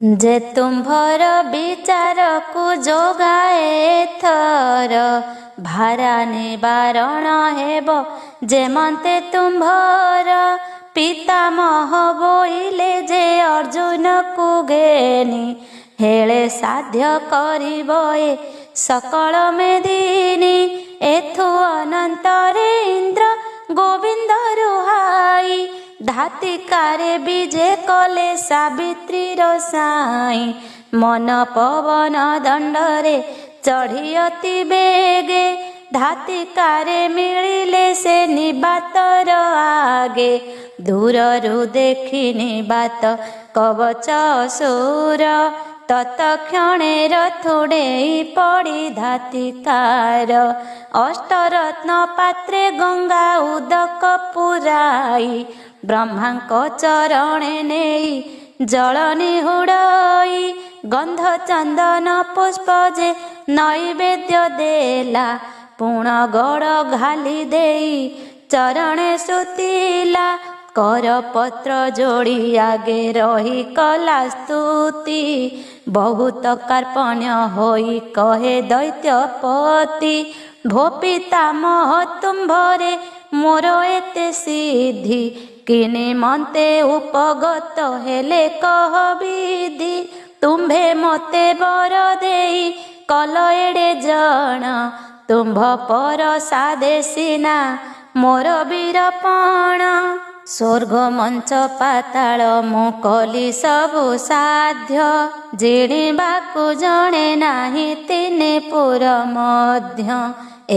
जे तुम्भर विचार को जोगाए थर भारा निवारण हेब जेमते तुम्भर पितामह बोइले जे अर्जुन को घेनी हेले साध्य करिब ए सकल मेदिनी एथु अनंतरे इंद्र गोविंद रुहाई धातिकारे विजे कले सावित्री साई मन पवन दंडरे चढ़ी अति बेगे धातिकारे मिलिले से निबातर आगे दूररु देखि निबात कवच असुर तत्क्षणे रथुड़े पड़ी धातिकार अष्टरत्न पात्रे गंगा उदक पुराई ब्रह्मांक चरणे नेई जल निहुड़ई गंध चंदन पुष्प जे नैवेद्य देला पुण गड़ घाली देई चरणे सुतिला कर पत्र जोड़ी आगे रही कला स्तुति बहुत कार्पण्य होई कहे दैत्यपति भो पितामह तुम्भरे मोर एते सिद्धि किने मन्ते उपगत हेले कह विधि तुम्भे मते बर देई कल एड़े जन तुम्भ पर सादे सिना मोर वीरपण स्वर्ग मंच पाताल मु कली सबु साध्य जिणिबाकु जणे नाही तिने पुर मध्य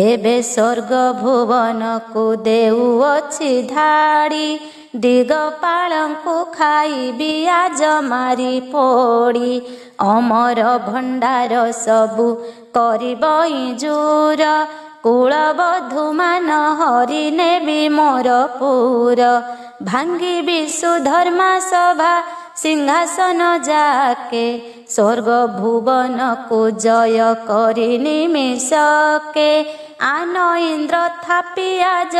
एबे स्वर्ग भुवन को देउअछि धाड़ी दिगपालंकु खाइबी आज मारी पोड़ी अमर भंडार सबु करिबई जोर कुलबधु मान हरि नेबी मोर पुर भांगी सुधर्मा सभा सिंहासन जाके स्वर्ग भुवन को जय करी निमिषके आन इंद्र थापी आज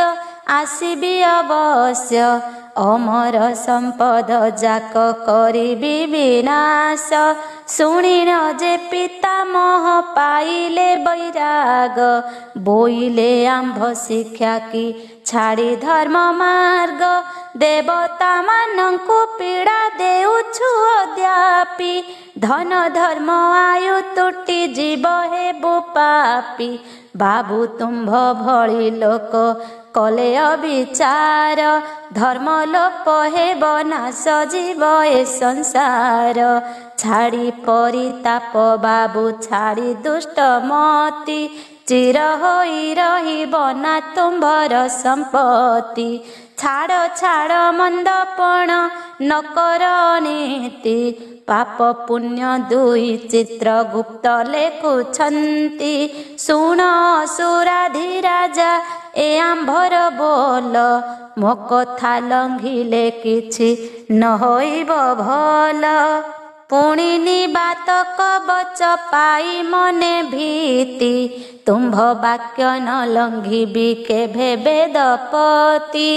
आसीबी अवश्य अमर संपद जाक करिबी विनाश शुणिन जे पितामह पाइले बैराग बोइले आंभ शिक्षा की छाड़ी धर्म मार्ग देवता मानंकु पीड़ा देउछु अद्यापि धन धर्म आयु तुटी जीव हेबु पापी बाबू तुम्भ भली लोक कले अविचार धर्म लोप हेब नाश जीव ए संसार छाड़ी परिताप बाबू छाड़ी दुष्ट मति चिर होई रहिब ना तुम्भर संपत्ति छाड़ छाड़ मंदपण नकर नीति पाप पुण्य दुई चित्रगुप्त लेखुछन्ति शुण असुराधिराजा ए आंभर बोल मो कथा लंघिले किछि न होइब भल पुणी निबात कवच पाई मने भीति तुम्भ वाक्य न लंघिबी केभे वेदपति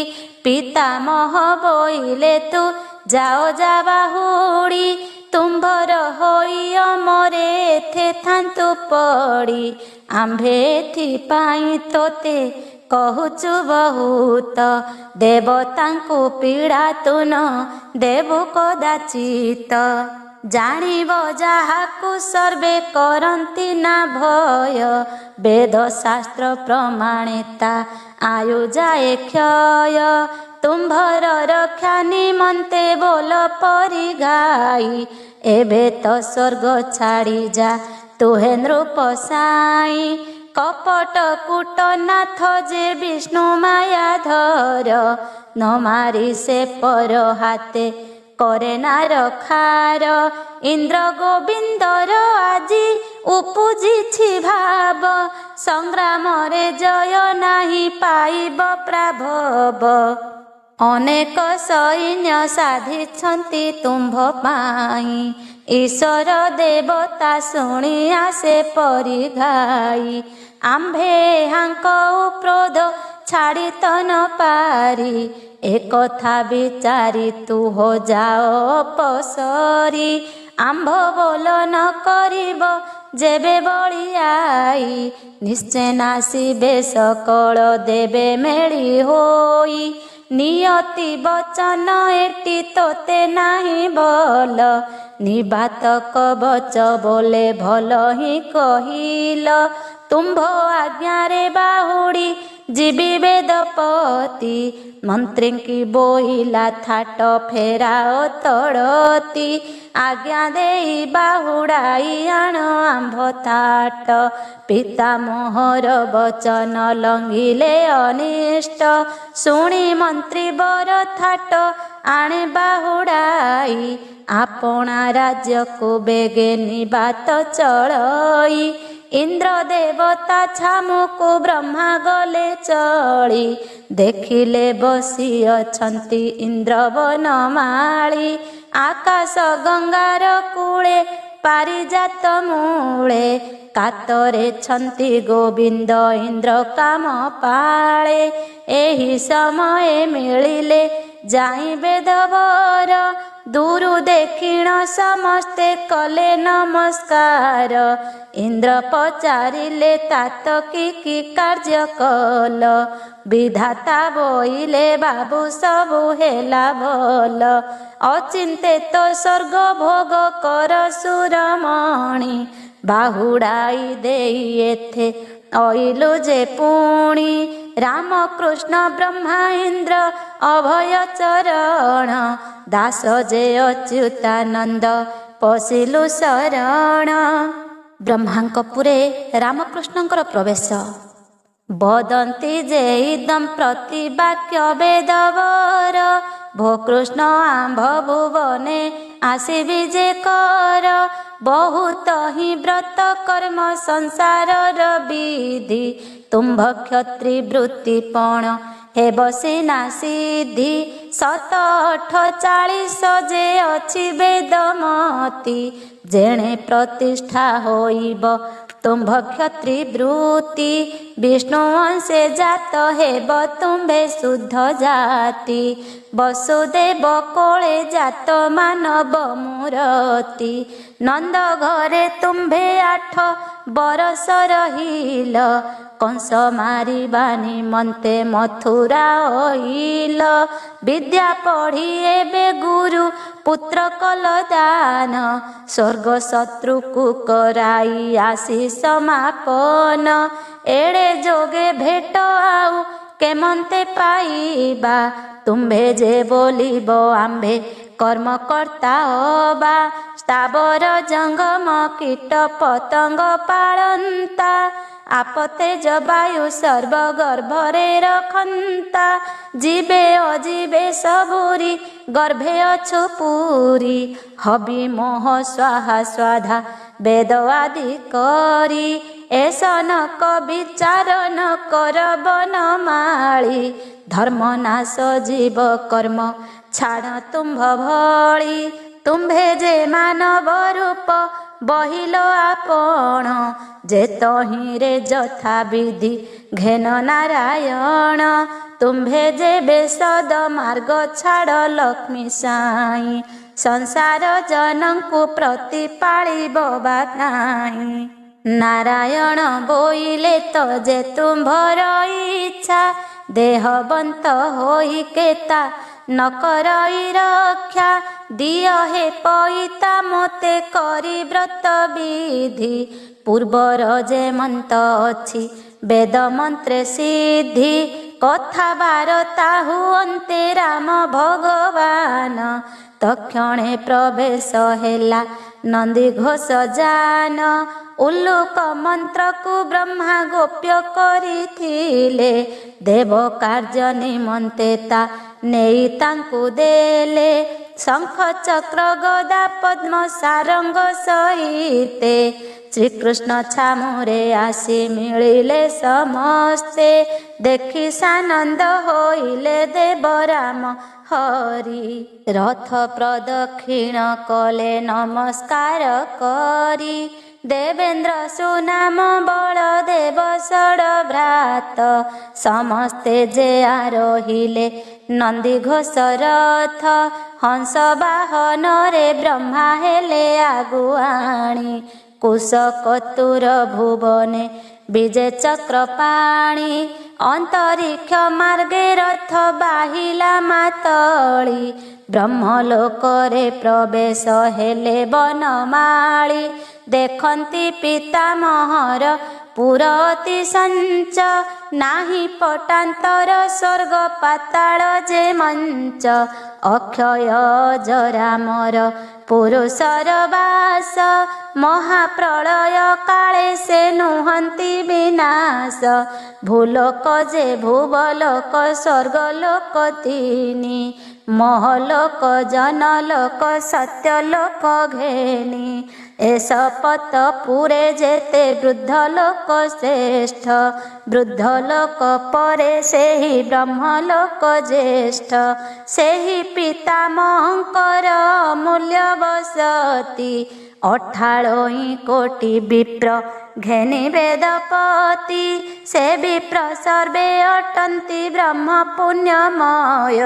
पितामह बोइले तू जाओ जा बाहुड़ी तुम्भर होई अमरे थे थांतु पड़ी आंभे थी पाई तोते कहुचु बहुत देवतांकु पीड़ा तु न देवु कदाचित जानिब जाहाकु सर्वे करन्ति ना भय वेद शास्त्र प्रमाणिता आयु जाए क्षय तुम्भर रक्षा निमन्ते बोल परि गाई एबे तो स्वर्ग छाड़ी जा तुहे नृप साई कपट कुट नाथ जे विष्णु माया धर न मारी से पर हाते करे ना रखार इंद्र गोविंदर आजी उपुजिछि भाव संग्राम रे जय नाही पाइब प्राभव अनेक सैन्य साधिछन्ति तुम्भ पाई ईश्वर देवता शुणी आसे परि घाई आंभे हांक क्रोध छाड़ी त न पारी एकथा विचारी तू हो जाओ पसरी आंभ बोल न करिब जेबे बलियाई निश्चय नासिबे सकल देबे मेली होई नियति बचन एटी तोते नाही भल निबात कवच बोले भल ही कहिल तुम्भ आज्ञारे बाहुड़ी जीवी वेदपति मंत्री की बोहिला थाट फेराओ तड़ती आज्ञा देई बाहुड़ाई आण आंभ थाट पिता मोहर वचन लंघिले अनिष्ट शुणी मंत्री बर थाट आणे बाहुड़ाई आपणा राज्य को बेगे निबात चलई इंद्र देवता छामुको ब्रह्मा गले चली देखिले बसी अछंती इंद्र वनमाली आकाश गंगार कूले पारिजात मूले कातरे छंती गोविंद इंद्र काम पाळे एही समय मिलिले जाई वेदवर दूरु देखिण समस्ते कले नमस्कार इंद्र पचारिले तात कि कार्य कल विधाता बोइले बाबू सबु हेला भल अचिंते तो स्वर्ग भोग कर सुरमणि बाहुड़ाई देई एथे अइलु जे पुणी रामकृष्ण ब्रह्मा इंद्र अभय चरण दास जे अच्युतानंद पशिलु शरण ब्रह्मांकपुरे रामकृष्णଙ୍କର प्रवेश वदन्ति जे इदं प्रतिवाक्य वेदवर भो कृष्ण आंभ भुवने आसिबि जे कर बहुत ही व्रत कर्म संसार विधि तुम्भ क्षत्रि वृत्तिपण हे बसिना सिद्धि 748 जे अछि वेदमति जेणे प्रतिष्ठा होइब तुम्भ क्षत्रि वृत्ति विष्णु अंशे जात हेब तुम्भे शुद्ध जाति वसुदेव कोळे जात मानव मूरति नंद घरे तुम्भे 8 बरस रहिल कंस मारिबा निमंते मथुरा ओइल विद्या पढ़ी एबे गुरु पुत्र कल दान स्वर्ग शत्रु को कराई आसी समापन एड़े जोगे भेट आउ केमंते पाइबा तुम्भे जे बोलिब आंभे कर्म कर्ता होबा स्थावर जंगम कीट पतंग पालंता आपते जबायु सर्व गर्भरे रखंता जीवे अजीवे सबुरी गर्भे अछु पूरी हबि मोह स्वाहा स्वाधा वेद आदि करी ऐसा न विचार न कर बनमाली धर्म नाश जीव कर्म छाड़ तुम्भ भली तुम्भे जे मानव रूप बहिल आपण जे तहिरे जथा विधि घेन नारायण तुम्भे जे बेसद मार्ग छाड़ लक्ष्मी साई संसार जनंकु प्रतिपालिब बाई नारायण बोइले तो जे तुम्भर इच्छा देहबंत होई केता न करई रक्षा दिय हे पईता मते करी व्रत विधि पूर्वर जे मंत अछि वेद मंत्रे सिद्धि कथा वार्ता हुअन्ते राम भगवान तक्षणे प्रवेश हेला नंदी घोष जान उल्लूक मंत्र को ब्रह्मा गोप्य करिथिले देव कार्य निमंते ता नेई तांकु देले शंख चक्र गदा पद्म सारंग सहिते श्रीकृष्ण छामुरे आसी मिलिले समस्ते देखि सानंद होइले देव राम हरि रथ प्रदक्षिण कले नमस्कार करी देवेन्द्र सुनाम बलदेव षड भ्रात समस्ते जे आरोहिले नंदी घोष रथ हंस वाहन रे ब्रह्मा हेले आगुआणी कुश कतुर भुवने विजय चक्र पाणी अंतरिक्ष मार्गे रथ बाहिला मातली ब्रह्मलोक रे प्रवेश हेले बनमाली देखंती पितामहर पुरति संच नाही पटांतर स्वर्ग पाताल जे मंच अक्षय जरामर पुरुषर वास महाप्रलय काले से नुहंती विनाश भूलोक जे भुवलोक स्वर्गलोक तीनी महलोक जनलोक सत्यलोक घेनी ए शपथ पुरे जेते वृद्ध लोक श्रेष्ठ वृद्ध लोक परे सेहि ब्रह्मलोक ज्येष्ठ सेहि पितामहंकर मूल्य बसती 18 कोटि विप्र घेनि वेदपति से विप्र सर्वे अटंती ब्रह्म पुण्यमय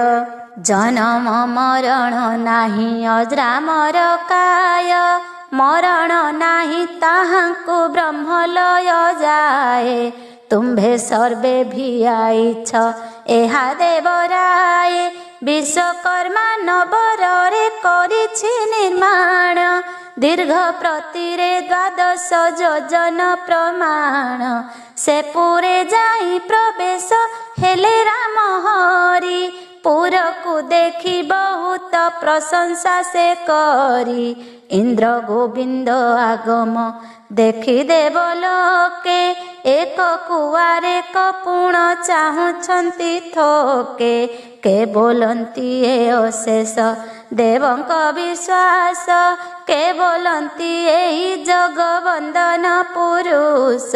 जन्म मरण नाही अजरामर काय मरण नाही ताहांकु ब्रह्मलय जाए तुम्भे सर्वे भियाइछ एहा देवराय विश्वकर्मा नवरे करिछि निर्माण दीर्घ प्रतिरे 12 योजन प्रमाण से पुरे जाई प्रवेश हेले राम हरि पुरकु देखी बहुत प्रशंसा से करी इंद्र गोविंद आगम देखी देवलोके एक कुआरे कपुण चाहुछंती थोके के बोलंती ए अशेष देवंक विश्वास के बोलंती एही जगवंदन पुरुष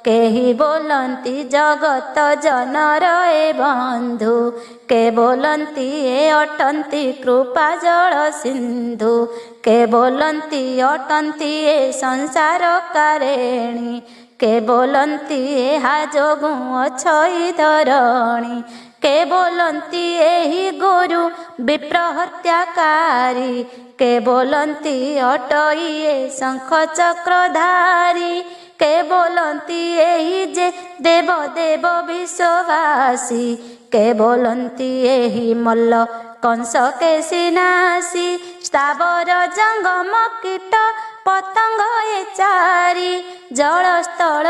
केही बोलंती जगत जनर ए बंधु के बोलंती ए अटंती कृपा जल सिंधु के बोलंती अटंती ए संसार कारेणी के बोलंती ए हाजोगु अछई धरणी के बोलंती एही गुरु विप्र हत्याकारी के बोलंती अटइए शंख चक्रधारी के बोलंती एही जे देव देव विश्ववासी के बोलंती एही मल्ल कंस के सिनासी स्थावर जंगम कीट पतंग ए चारी जल स्थल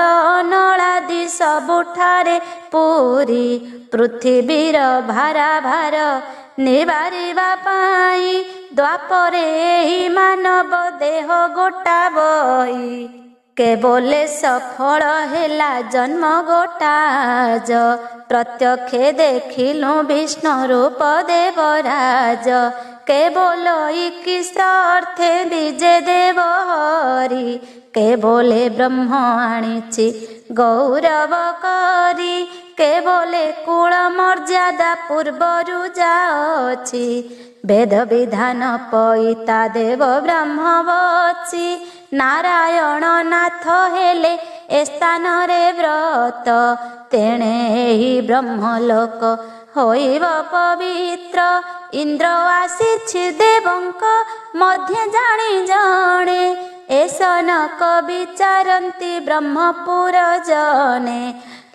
नलादि सबुठारे पूरी पृथिवीर भारा भार निबारिबा पाई द्वापरे एही मानव देह गोटा बही के बोले सफल हेला जन्म गोटाज प्रत्यक्षे देखिलु विष्णु रूप देवराज के बोलो इकिस अर्थे विजय देव हरि के बोले ब्रह्म आनिछि गौरव करी के बोले कुल मर्यादा पूर्वरु जाओछि वेद विधान पईता देव ब्रह्म बची नारायण नाथ हेले ए स्थान रे व्रत तेणे एही ब्रह्मलोक होइब पवित्र इंद्र आसीछि देवंक मध्य जाणी जणे एसनक विचारन्ति ब्रह्मपुर जने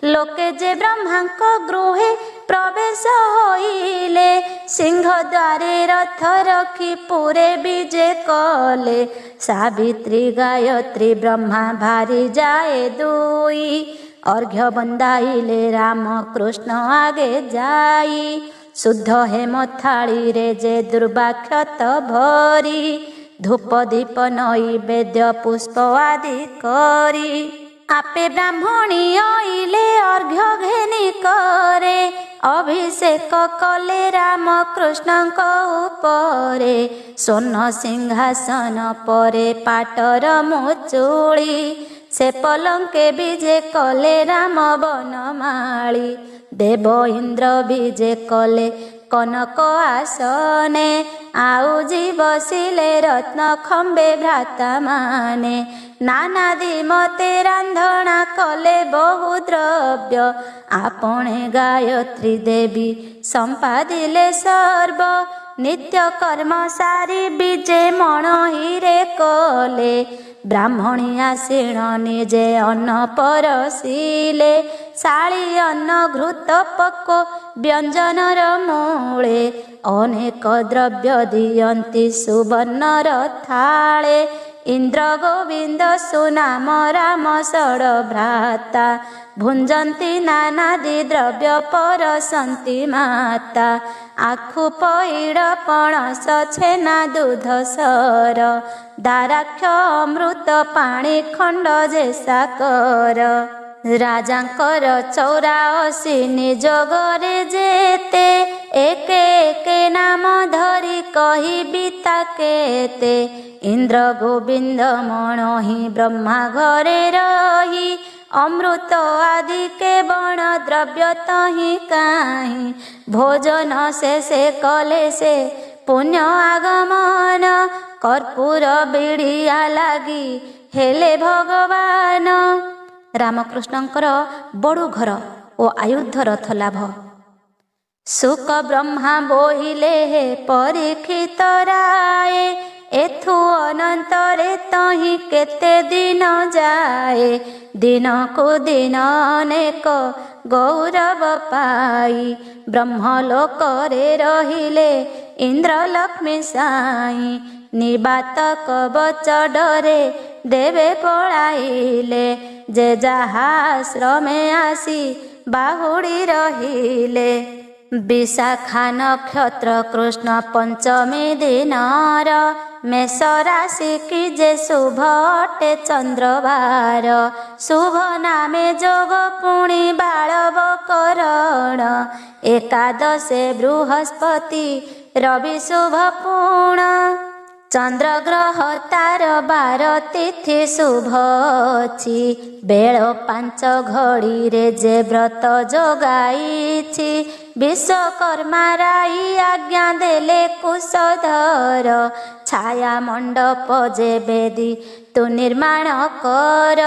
लोके जे ब्रह्मांक गृहे प्रवेश होइले सिंह द्वारे रथ रखी पुरे विजे कले सावित्री गायत्री ब्रह्मा भारी जाए दुई अर्घ्य बंदाइले राम कृष्ण आगे जाई शुद्ध हेम थाली रे जे दुर्वाक्षत भरी धूप दीप नैवेद्य पुष्प आदि करी आपे ब्राह्मणी आइले अर्घ्य घेनी करे अभिषेक कले राम कृष्णଙ୍କ उपरे स्वर्ण सिंहासन परे पाटर मुचुली से पलंके विजे कले राम बनमाली देव इंद्र विजे कले कनक आसने आउजी बसिले रत्न खंबे भ्राता माने ନାନାଦି ମତେ ରାନ୍ଧଣା କଲେ ବହୁ ଦ୍ରବ୍ୟ। ଆପଣେ ଗାୟତ୍ରୀ ଦେବୀ ସମ୍ପାଦିଲେ ସର୍ବ। ନିତ୍ୟ କର୍ମ ସାରି ବିଜେ ମଣହିରେ କଲେ। ବ୍ରାହ୍ମଣୀ ଆସିଣ ନିଜେ ଅନ୍ନ ପରସିଲେ। ଶାଳୀ ଅନ୍ନ ଘୃତ ପକ୍ୱ ବ୍ୟଞ୍ଜନର ମୂଳେ। ଅନେକ ଦ୍ରବ୍ୟ ଦିଅନ୍ତି ସୁବର୍ଣ୍ଣର ଥାଳେ। ଇନ୍ଦ୍ର ଗୋବିନ୍ଦ ସୁନାମ ରାମ ଷଡ଼ ଭ୍ରାତା। ଭୁଞ୍ଜନ୍ତି ନାନାଦି ଦ୍ରବ୍ୟ ପରସନ୍ତି ମାତା। ଆଖୁ ପଇଡ଼ ପଣସ ଛେନା ଦୁଧ ସର। ଦାରାକ୍ଷ ଅମୃତ ପାଣି ଖଣ୍ଡ ଯେ ସାକର। ରାଜାଙ୍କର 84 ନିଯୋଗରେ ଯେତେ। ଏକେ ଏକେ ନାମ ଧରି କହିବି ତାକେତେ। ଇନ୍ଦ୍ର ଗୋବିନ୍ଦ ମଣହି ବ୍ରହ୍ମା ଘରେ ରହି। ଅମୃତ ଆଦି କେବଳ ଦ୍ରବ୍ୟ ତହିଁ କାହିଁ। ଭୋଜନ ଶେଷେ କଲେ ସେ ପୁଣ୍ୟ ଆଗମନ। କର୍ପୂର ବିଡ଼ିଆ ଲାଗି ହେଲେ ଭଗବାନ। ରାମକୃଷ୍ଣଙ୍କର ବଡ଼ୁ ଘର ଓ ଆୟୁଧ ରଥ ଲାଭ। ଶୁକ ବ୍ରହ୍ମା ବୋଇଲେ ହେ ପରୀକ୍ଷିତ ରାଏ। ଏଥୁ ଅନନ୍ତରେ ତହିଁ କେତେ ଦିନ ଯାଏ। ଦିନକୁ ଦିନ ଅନେକ ଗୌରବ ପାଇ। ବ୍ରହ୍ମଲୋକରେ ରହିଲେ ଇନ୍ଦ୍ର ଲକ୍ଷ୍ମୀ ସାଇ। ନିର୍ବାତ କବଚ ଡରେ ଦେବେ ପଳାଇଲେ। ଯେ ଯାହା ଆଶ୍ରମେ ଆସି ବାହୁଡ଼ି ରହିଲେ। ବିଶାଖା ନକ୍ଷତ୍ର କୃଷ୍ଣ ପଞ୍ଚମୀ ଦିନର। ମେଷ ରାଶି କି ଯେ ଶୁଭ ଅଟେ ଚନ୍ଦ୍ରବାର। ଶୁଭ ନାମେ ଯୋଗ ପୁଣି ବାଳବକରଣ। ଏକାଦଶେ ବୃହସ୍ପତି ରବି ଶୁଭ ପୁଣ। ଚନ୍ଦ୍ରଗ୍ରହ ତାର 12 ତିଥି ଶୁଭ ଅଛି। ବେଳ 5 ଘଡ଼ିରେ ଯେ ବ୍ରତ ଯୋଗାଇଛି। ବିଶ୍ୱକର୍ମା ରାଇ ଆଜ୍ଞା ଦେଲେ କୁଶଧର। ଛାୟା ମଣ୍ଡପ ଯେ ବେଦୀ ତୁ ନିର୍ମାଣ କର।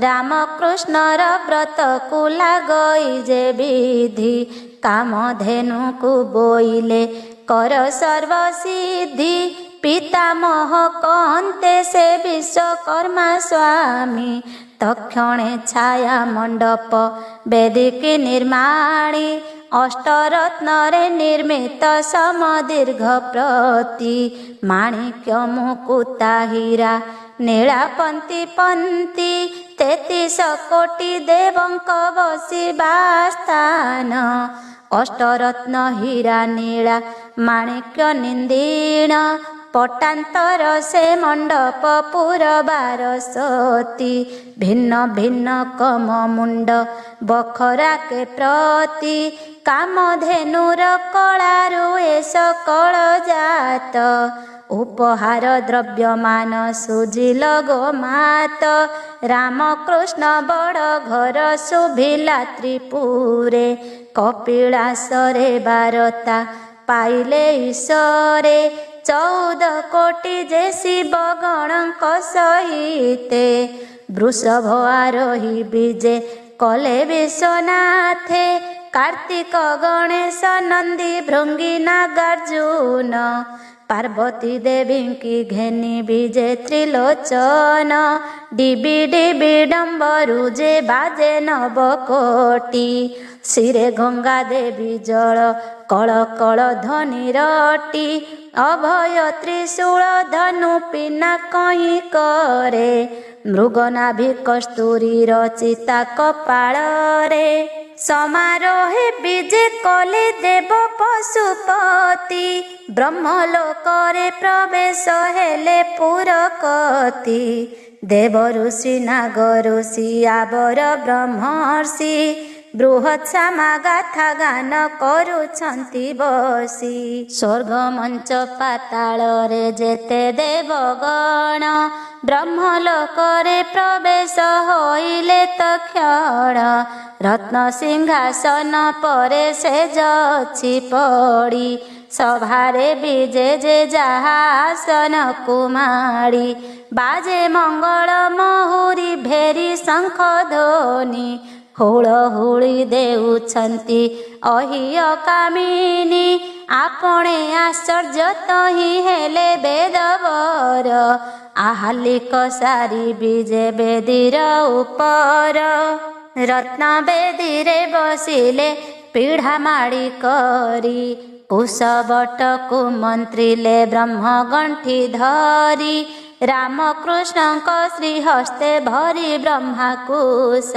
ରାମକୃଷ୍ଣର ବ୍ରତକୁ ଲାଗଇ ଯେ ବିଧି। କାମଧେନୁକୁ ବୋଇଲେ କର ସର୍ବସିଦ୍ଧି। ପିତାମହ କହନ୍ତେ ସେ ବିଶ୍ୱକର୍ମା ସ୍ୱାମୀ। ତକ୍ଷଣେ ଛାୟା ମଣ୍ଡପ ବେଦିକି ନିର୍ମାଣୀ। ଅଷ୍ଟରତ୍ନରେ ନିର୍ମିତ ସମଦୀର୍ଘ ପ୍ରତି। ମାଣିକ୍ୟ ମୁକୁତା ହୀରା ନୀଳାପନ୍ତି ପନ୍ତି। 33 କୋଟି ଦେବଙ୍କ ବସିବା ସ୍ଥାନ। ଅଷ୍ଟରତ୍ନ ହୀରା ନୀଳା ମାଣିକ୍ୟ ନିନ୍ଦିଣ। ପଟାନ୍ତର ସେ ମଣ୍ଡପ ପୁର 1200। ଭିନ୍ନ ଭିନ୍ନ କମ ମୁଣ୍ଡ ବଖରାକେ ପ୍ରତି। କାମଧେନୁର କଳାରୁ ଏ ସକଳ ଜାତ। ଉପହାର ଦ୍ରବ୍ୟମାନ ସୁଜିଲ ଗୋମାତ। ରାମକୃଷ୍ଣ ବଡ଼ ଘର ଶୁଭିଲା ତ୍ରିପୁରେ। କପିଳାସରେ 12ତା ପାଇଲେ ଈଶ୍ୱରେ। 14 କୋଟି ଯେ ଶିବ ଗଣଙ୍କ ସହିତେ। ବୃଷଭ ଆରୋହୀ ବିଜେ କଲେ ବିଶ୍ୱନାଥେ। କାର୍ତ୍ତିକ ଗଣେଶ ନନ୍ଦୀ ଭୃଙ୍ଗି ନାଗାର୍ଜୁନ। ପାର୍ବତୀ ଦେବୀଙ୍କି ଘେନି ବିଜେ ତ୍ରିଲୋଚନ। ଡିବି ଡିବି ଡମ୍ବରୁ ଯେ ବାଜେ 9 କୋଟି। ଶିରେ ଗଙ୍ଗା ଦେବୀ ଜଳ କଳ କଳ ଧ୍ୱନି ରଟି। ଅଭୟ ତ୍ରିଶୂଳ ଧନୁ ପିନା କହିଁ କରେ। ମୃଗନାଭି କସ୍ତୁରୀର ଚିତା କପାଳରେ। ସମାରୋହେ ବିଜେ କଲେ ଦେବ ପଶୁପତି। ବ୍ରହ୍ମଲୋକରେ ପ୍ରବେଶ ହେଲେ ପୁରକତି। ଦେବ ଋଷି ନାଗ ଋଷି ଆବର ବ୍ରହ୍ମର୍ଷି। ବୃହତ୍ ସାମା ଗାଥା ଗାନ କରୁଛନ୍ତି ବସି। ସ୍ୱର୍ଗ ମଞ୍ଚ ପାତାଳରେ ଯେତେ ଦେବଗଣ। ବ୍ରହ୍ମଲୋକରେ ପ୍ରବେଶ ହୋଇଲେ ତକ୍ଷଣ। ରତ୍ନ ସିଂହାସନ ପରେ ସେଜ ଅଛି ପଡ଼ି। ସଭାରେ ବିଜେ ଯେ ଯାହା ଆସନକୁ ମାଡ଼ି। बाजे मंगल महुरी भेरी शंख ध्वनि हुलहुली देउछन्ति अहिय कामिनी आपणे आश्चर्य तहि हेले बेदवर आहालिक सारी बीजे बेदीर उपर रत्न बेदीरे बसिले पीढ़ा माड़ी करी कुशबटकु मंत्रिले ब्रह्म गंठी धरी रामकृष्ण श्रीहस्ते भरी ब्रह्माकुश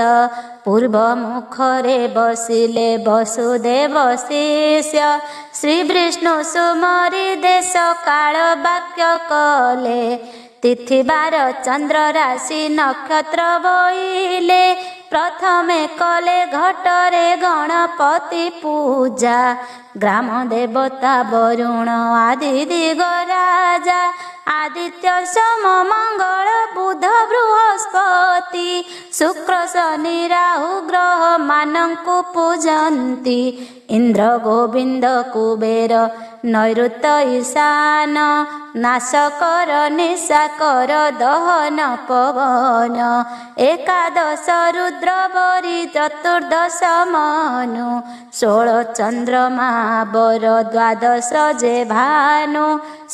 पूर्व मुखरे बसिले वसुदेव शिष्य श्री विष्णु सुमरी देश काल वाक्य कले तिथिबार चंद्र राशि नक्षत्र बोइले प्रथमे कले घटरे गणपति पूजा ग्राम देवता वरुण आदि दिगराजा आदित्य सोम मंगल बुध बृहस्पति शुक्र शनि राहु ग्रह मानंकु पूजन्ति इंद्र गोविंद कुबेर नैऋत्य ईशान नाशकर निशाकर दहन पवन एकादश रुद्र बरी चतुर्दश मनु 16 चंद्रमा बर द्वादश जे भानु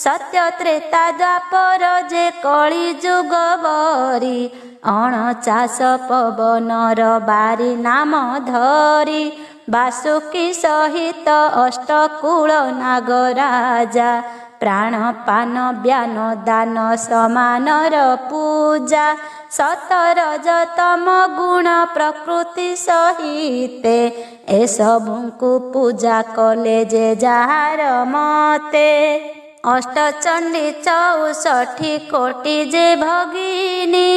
सत्य त्रेता द्वापर जे कଳି जुग बरी 49 पवनर बारी नाम धरी वासुकी सहित अष्टकूल नागराजा प्राणपान व्यान दान समानर पूजा 17 गुण प्रकृति सहिते एसबुଙ୍କୁ पूजा कले जे जार मते अष्टचंडी 64 कोटि जे भगिनी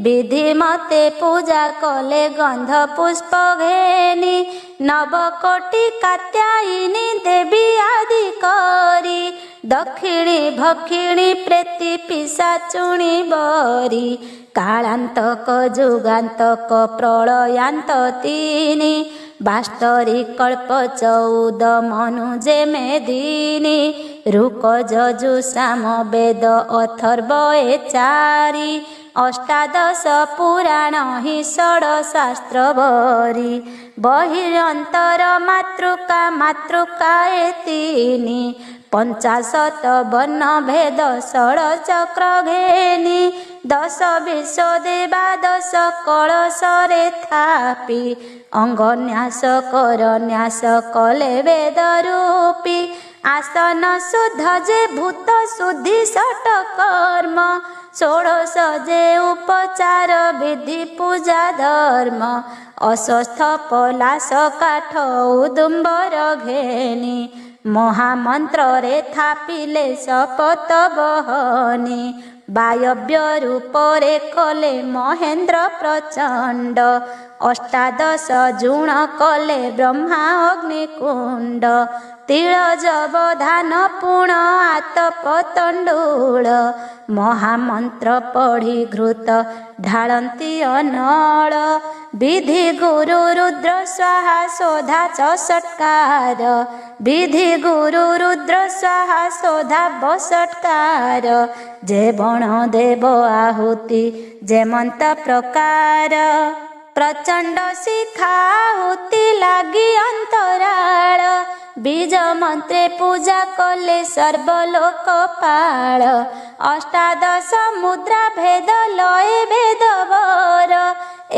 विधि मते पूजा कले गंध पुष्प घेनी 9 कोटि कात्यायिनी देवी आदि करी दक्षिणी भक्षिणी प्रेती पिशाचुणी बरी कालांतक जुगांतक प्रलयांत तीनी 72 कल्प 14 मनु जे मेदिनी रुक जजु साम वेद अथर्व ए 4 अष्टादश पुराण हि 16 शास्त्र बरी बहिरंतर मातृका मातृका ए 3 50 वर्ण भेद 16 चक्र घेनी 10 विश्व देवादश कलशरे थापी अंगन्यास कर न्यास कले वेद रूपी आसन शुद्ध जे भूत शुद्धि षट कर्म 16 जे उपचार विधि पूजा धर्म अस्वस्थ पलाश काठ उदुम्बर घेनी महामंत्र रे थापिले शपथ बहनी वायव्य रूपरे कले महेंद्र प्रचंड अष्टादश जुण कले ब्रह्मा अग्निकुंड तिल जबधान पुण आतप तंडुल महामंत्र पढ़ी घृत ढालंती अनल विधि गुरु रुद्र स्वाहा शोधा 64 विधि गुरु रुद्र स्वाहा शोधा 62 जे बण देव आहुति जे मंत प्रकार प्रचंड शिखाहुति लागी अंतराल बीज मंत्रे पूजा कले सर्वलोकपाल अष्टादश मुद्रा भेद लय भेदवर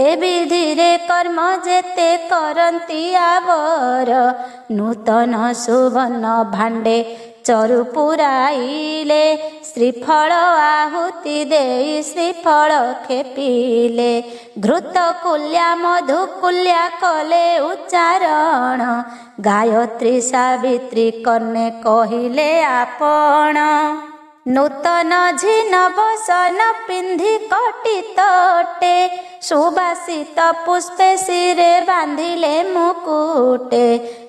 ए विधि रे कर्म जेते करंती आवर नूतन सुवर्ण भांडे चरु पुराइले श्रीफल आहुति देई श्रीफल खेपिले घृत कुल्या मधु कुल्या कले उच्चारण गायत्री सावित्री कन्ने कहिले आपण नूतन झिन बसन पिंधि कटी तटे सुबासित पुष्पे शिरे बांधिले मुकुटे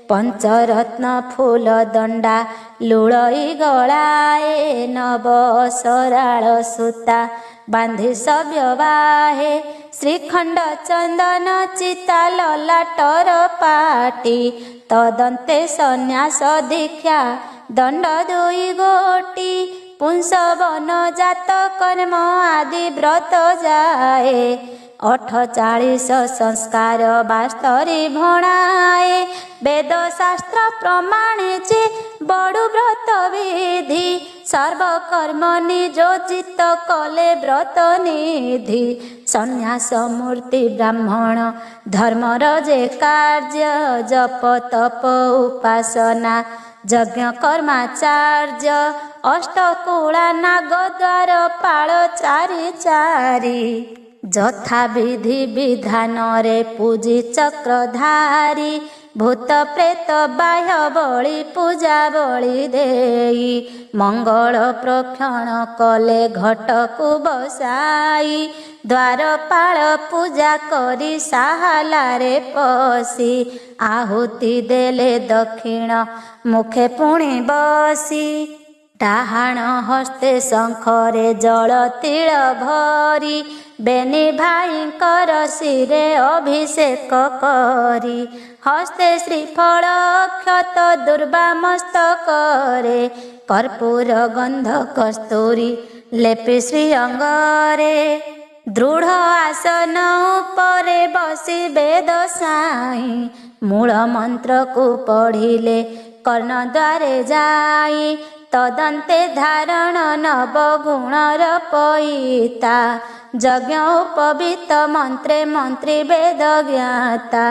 पंचरत्न फूल दंडा लुड़ई गलाए नव सराल सूता बांधि सव्यवाहे श्रीखंड चंदन चिता ललाटर पाटी तदंते सन्यास दीक्षा दंड 2 गोटी पुंसवन जात कर्म आदि व्रत जाए 48 संस्कार 72 भणाए वेद शास्त्र प्रमाणे बड़ू व्रत विधि सर्वकर्म नियोजित कले व्रत निधि संन्यास मूर्ति ब्राह्मण धर्मर जे कार्य जप तप उपासना यज्ञ कर्माचार्य अष्टकूला नागद्वार पाळ चारि चारि यथा विधि विधान रे पूजी चक्रधारी भूत प्रेत बाह्य बळी पूजा बळी देई मंगल प्रोक्षण कले घटकु बसाई द्वारपाल पूजा करी साहालारे पसी आहुति देले दक्षिण मुखे पुणी बसी डाहाण हस्ते शंखरे जल तीळ भरी बेनी भाईंकर शिरे अभिषेक करी हस्ते श्रीफल क्षत दुर्वा मस्तकरे कर्पूर गंध कस्तूरी लेपि श्री अंगरे दृढ़ आसन उपरे बसी वेद साई मूल मंत्र को पढ़िले कर्ण द्वारे जाई तदंते धारण नव गुणर पईता यज्ञ उपवीत मंत्रे मंत्री वेद ज्ञाता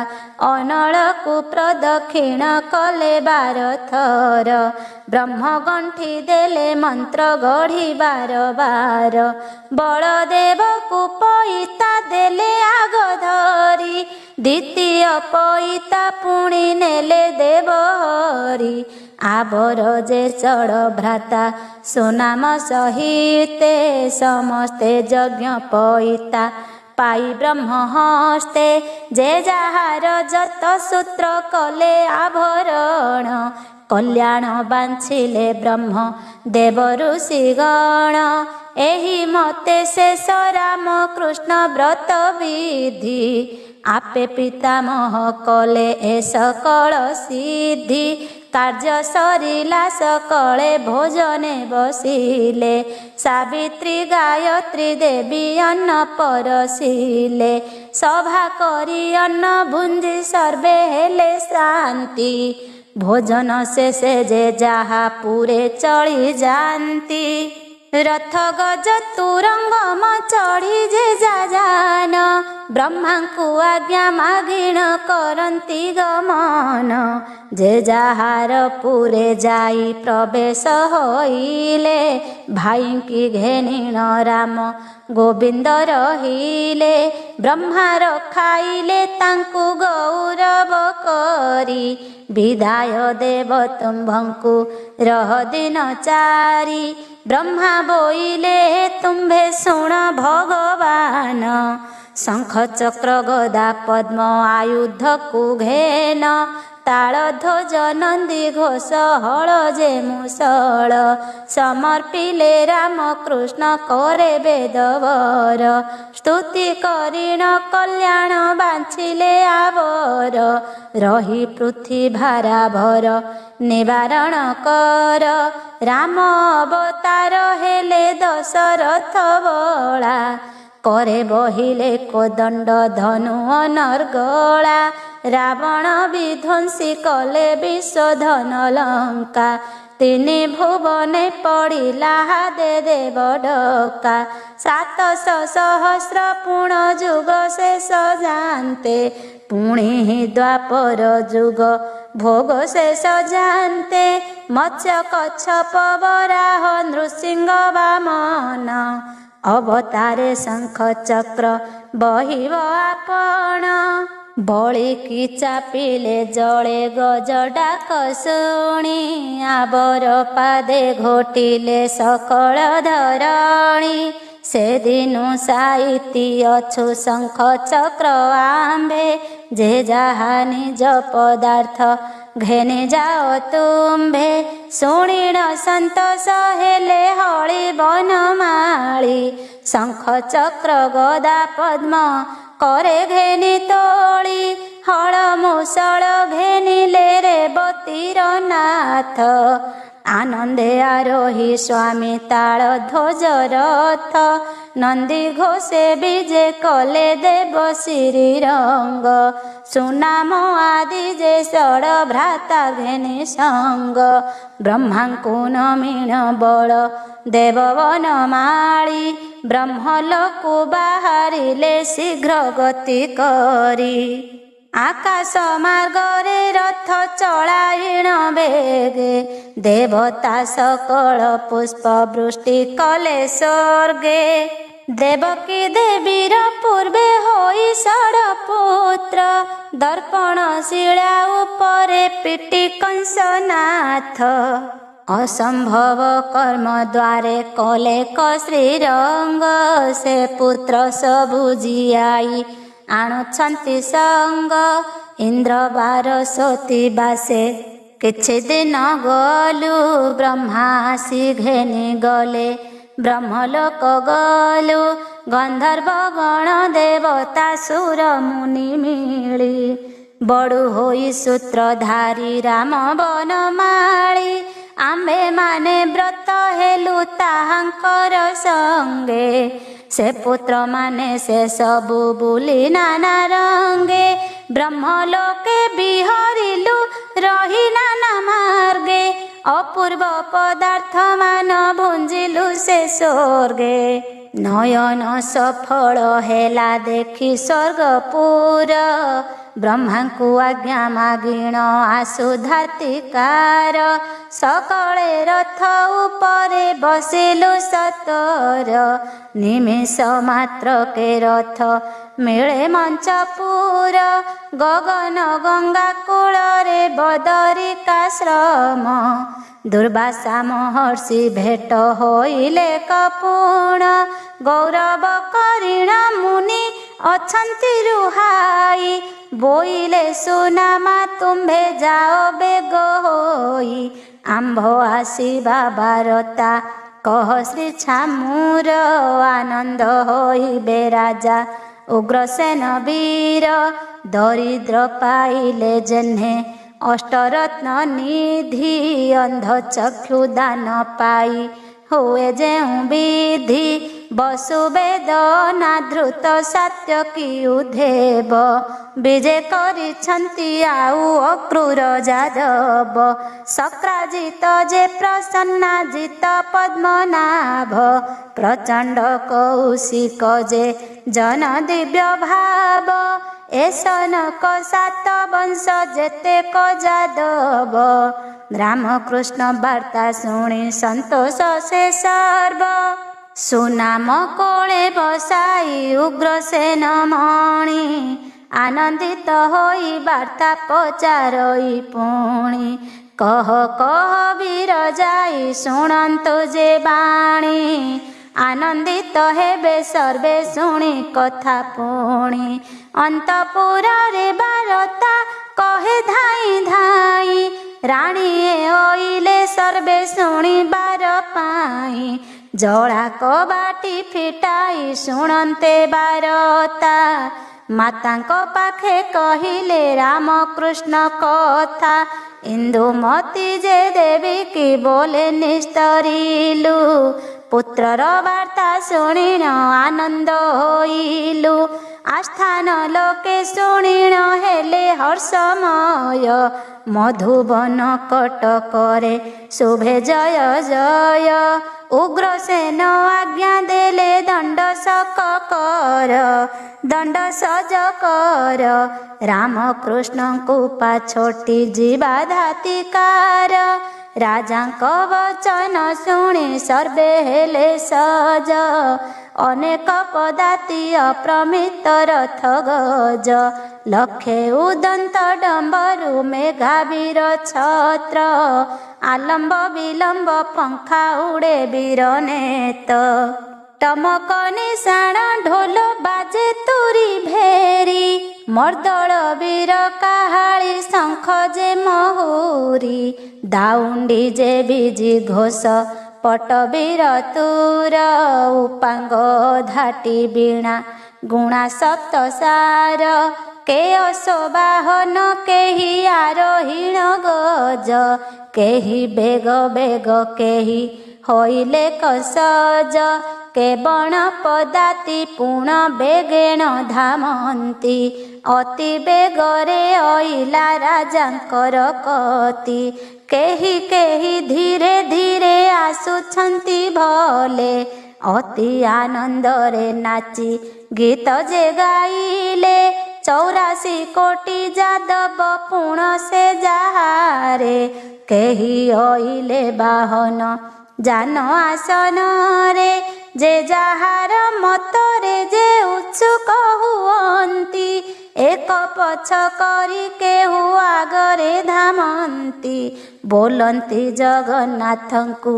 अनल को प्रदक्षिण कले 12 थर ब्रह्म गंठी देले मंत्र गढ़ी 12 बलदेव को पईता देले आग धरी द्वितीय पईता पुणी नेले देवहरी आबर जे चढ़ भ्राता सुनाम सहिते समस्ते यज्ञ पईता पाई ब्रह्म हस्ते जे जाहार जत सूत्र कले आभरण कल्याण बांछिले ब्रह्म देव ऋषिगण एहि मते शेष राम कृष्ण व्रत विधि आपे पितामह कले ए सकल सिद्धि कार्य सरिला सकले भोजने बसिले सावित्री गायत्री देवी अन्न परसिले सभा करी अन्न भुंजी सर्वे हेले शांति भोजन शेषे जे जाहा पूरे चढ़ी जानती रथ गज तुरंगम चढ़ी जे जान ब्रह्मा को आज्ञा मागिण करंती गमन जे जाहार पूरे जाई प्रवेश होइले भाई की घेनिण राम गोविंद रहिले ब्रह्मा रखाइले तांकु गौरव करी विदाय देव तुम्भंकु रह दिन चारी ब्रह्मा बोइले तुम्भे शुण भगवान शंख चक्र गदा पद्म आयुध को घेन ताल ध्वज नंदी घोष हल जे मुसल समर्पिले राम कृष्ण करे वेदवर स्तुति करिण कल्याण बांछिले आवर रही पृथ्वी भारा भर निवारण कर राम अवतार हेले दशरथ बला करे बहिले कोदंड धनु अनर्गला रावण विध्वंसी कले विश्वधन लंका तीनि भुवने पड़िला दे देव डका 700 सहस्र पुण जुग शेष जानते पुणी द्वापर जुग भोग शेष जानते मत्स्य कच्छप वराह नृसिंह वामन अवतारे शंख चक्र बहिव आपण बळी की चापिले जळे गज डाक शुणी आबर पादे घोटिले सकल धरणी से दिनु साइती अछु शंख चक्र आंबे जे जाहा निज पदार्थ घेने जाओ तुम्भे शुणिण संतोष हेले हळी बनमाळी शंख चक्र गदा पद्म करे घेनी तोळी हळ मुसळ घेनिले रे बतीर नाथ आनंदे आरोही स्वामी ताल ध्वज रथ नंदी घोषे विजे कले देव श्री रंग सुनाम आदि जे षड भ्राता घेनी संग ब्रह्मांकु नमीण बल देववन माळी ब्रह्मलोकु बाहरिले शीघ्र गति करी आकाश मार्गरे रथ चलाइण बेगे देवता सकल पुष्प वृष्टि कले स्वर्गे देवकी देवीर पूर्वे होई षडपुत्र दर्पण शिला उपरे पिटी कंसनाथ असंभव कर्म द्वारे कले श्रीरंग से पुत्र सबु जियाई आणुछंती संग इंद्र बारसती बासे किछि दिन गलु ब्रह्मा आसी घेनी गले ब्रह्मलोक गलु गंधर्व गण देवता सुर मुनि मिली बड़ु होई सूत्रधारी राम बनमाळी आम्भे माने व्रत हेलु ताहांकर संगे से पुत्र माने से सबु बुली नाना रंगे ब्रह्मलोके बिहरिलु रही नाना मार्गे अपूर्व पदार्थ मान भुंजिलु से स्वर्गे नयन सफल हेला देखी स्वर्गपुर ब्रह्मांकु आज्ञा मागिण आसुधातिकार सकले रथ उपरे बसिलु सतर निमेष मात्र के रथ मिले मंचपुर गगन गंगा कूଳରେ बदरिकाश्रम दुर्वासा महर्षि भेट होइले कपूर्ण गौरव करीण मुनि अछंती रुहाई बोइले सुनामा तुम्भे जाओ बेग होई आंभ आसीबा बारता कह श्री छामूर आनंद होइबे राजा उग्रसेन वीर दरिद्र पाइले जेन्हे अष्टरत्न निधि अंध चक्षु दान पाई हुए जेउ विधि वसुवेद नाधृत सात्यकी उद्धेव विजे करिछंती आउ अक्रूर जादव शक्राजित जे प्रसन्नाजित पद्मनाभ प्रचंड कौशिक जे जन दिव्य भाव एसनक सात वंश जेतेक जादव रामकृष्ण वार्ता शुणी संतोष से सर्व सुनाम कोळे बसाई उग्रसेन मणि आनंदित होई वार्ता पचारई पुणी कह कह वीर जाई शुणन्तु जे बाणी आनंदित हेबे सर्वे शुणी कथा पुणी अंतपुर रे बारता कहे धाई धाई राणीए ओइले सर्वे शुणी बार पाई जड़ा कबाटी फिटाई शुणन्ते बारता मातांको पाखे कहिले रामकृष्ण कथा इंदुमती जे देवी की बोले निस्तरिलु पुत्रर वार्ता शुणिण आनंद होइलु आस्थान लोके शुणिण हेले हर्षमय मधुबन कटकरे शुभे जय जय उग्रसेन आज्ञा देले दंड सकर दंड सज कर रामकृष्ण को पाछोटी जीवा धातिकार राजांक वचन शुणी सर्वे हेले सज अनेक पदाति अप्रमित रथ गज लक्षे उदंत डंबरु मेघावीर छत्र आलम्ब विलम्ब पंखा उड़े वीरनेत टमक निशाण ढोल बाजे तुरी भेरी मर्दल वीर काहाली शंख जे महुरी दाउंडी जे बिजी घोष पटवीर तुर उपांग धाटी बीणा गुणा सप्त सार के अशोबाहन केही आरोहीण गज केही बेग बेग केही होइले कसज के बण पदाति पुण बेगेण धामन्ति अति बेगरे अइला राजांकर कति केही केही धीरे धीरे आसुछन्ति भले अति आनंदरे नाची गीत जे गाइले 84 कोटी जादव पुण से जाहारे केही अइले बाहन जान आसन रे जे जाहार मतरे जे उत्सुक हुअन्ति एक पछ करी केहू आगरे धामन्ति बोलन्ति जगन्नाथंकु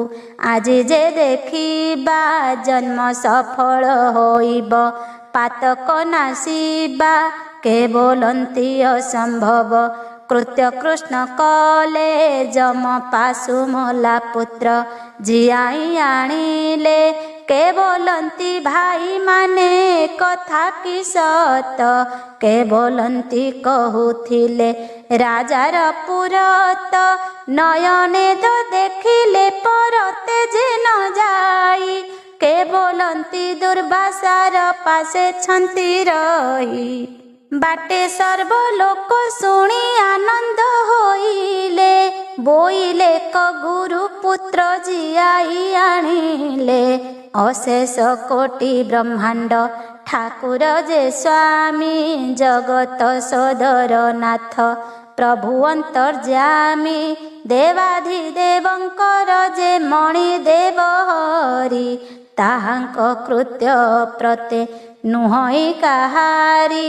आजि जे देखिबा जन्म सफल होइब पातक नासिबा के बोलन्ति असंभव कृत्य कृष्ण कले जम पाशुमला पुत्र जियाई आनिले के बोलन्ति भाई माने कथा कि सत के बोलन्ति कहुथिले राजार पुरत नयने तो देखिले परते जे न जाई के बोलन्ति दुर्वासार पासे छन्ति रही बाटे सर्व लोक शुणी आनंद होइले बोइले क गुरु पुत्र जियाई आनिले अशेष कोटि ब्रह्मांड ठाकुर जे स्वामी जगत सदर नाथ प्रभु अंतर्जामी देवाधिदेवंकर जे मणि देव हरि ताहांक कृत्य प्रते नुहई काहारी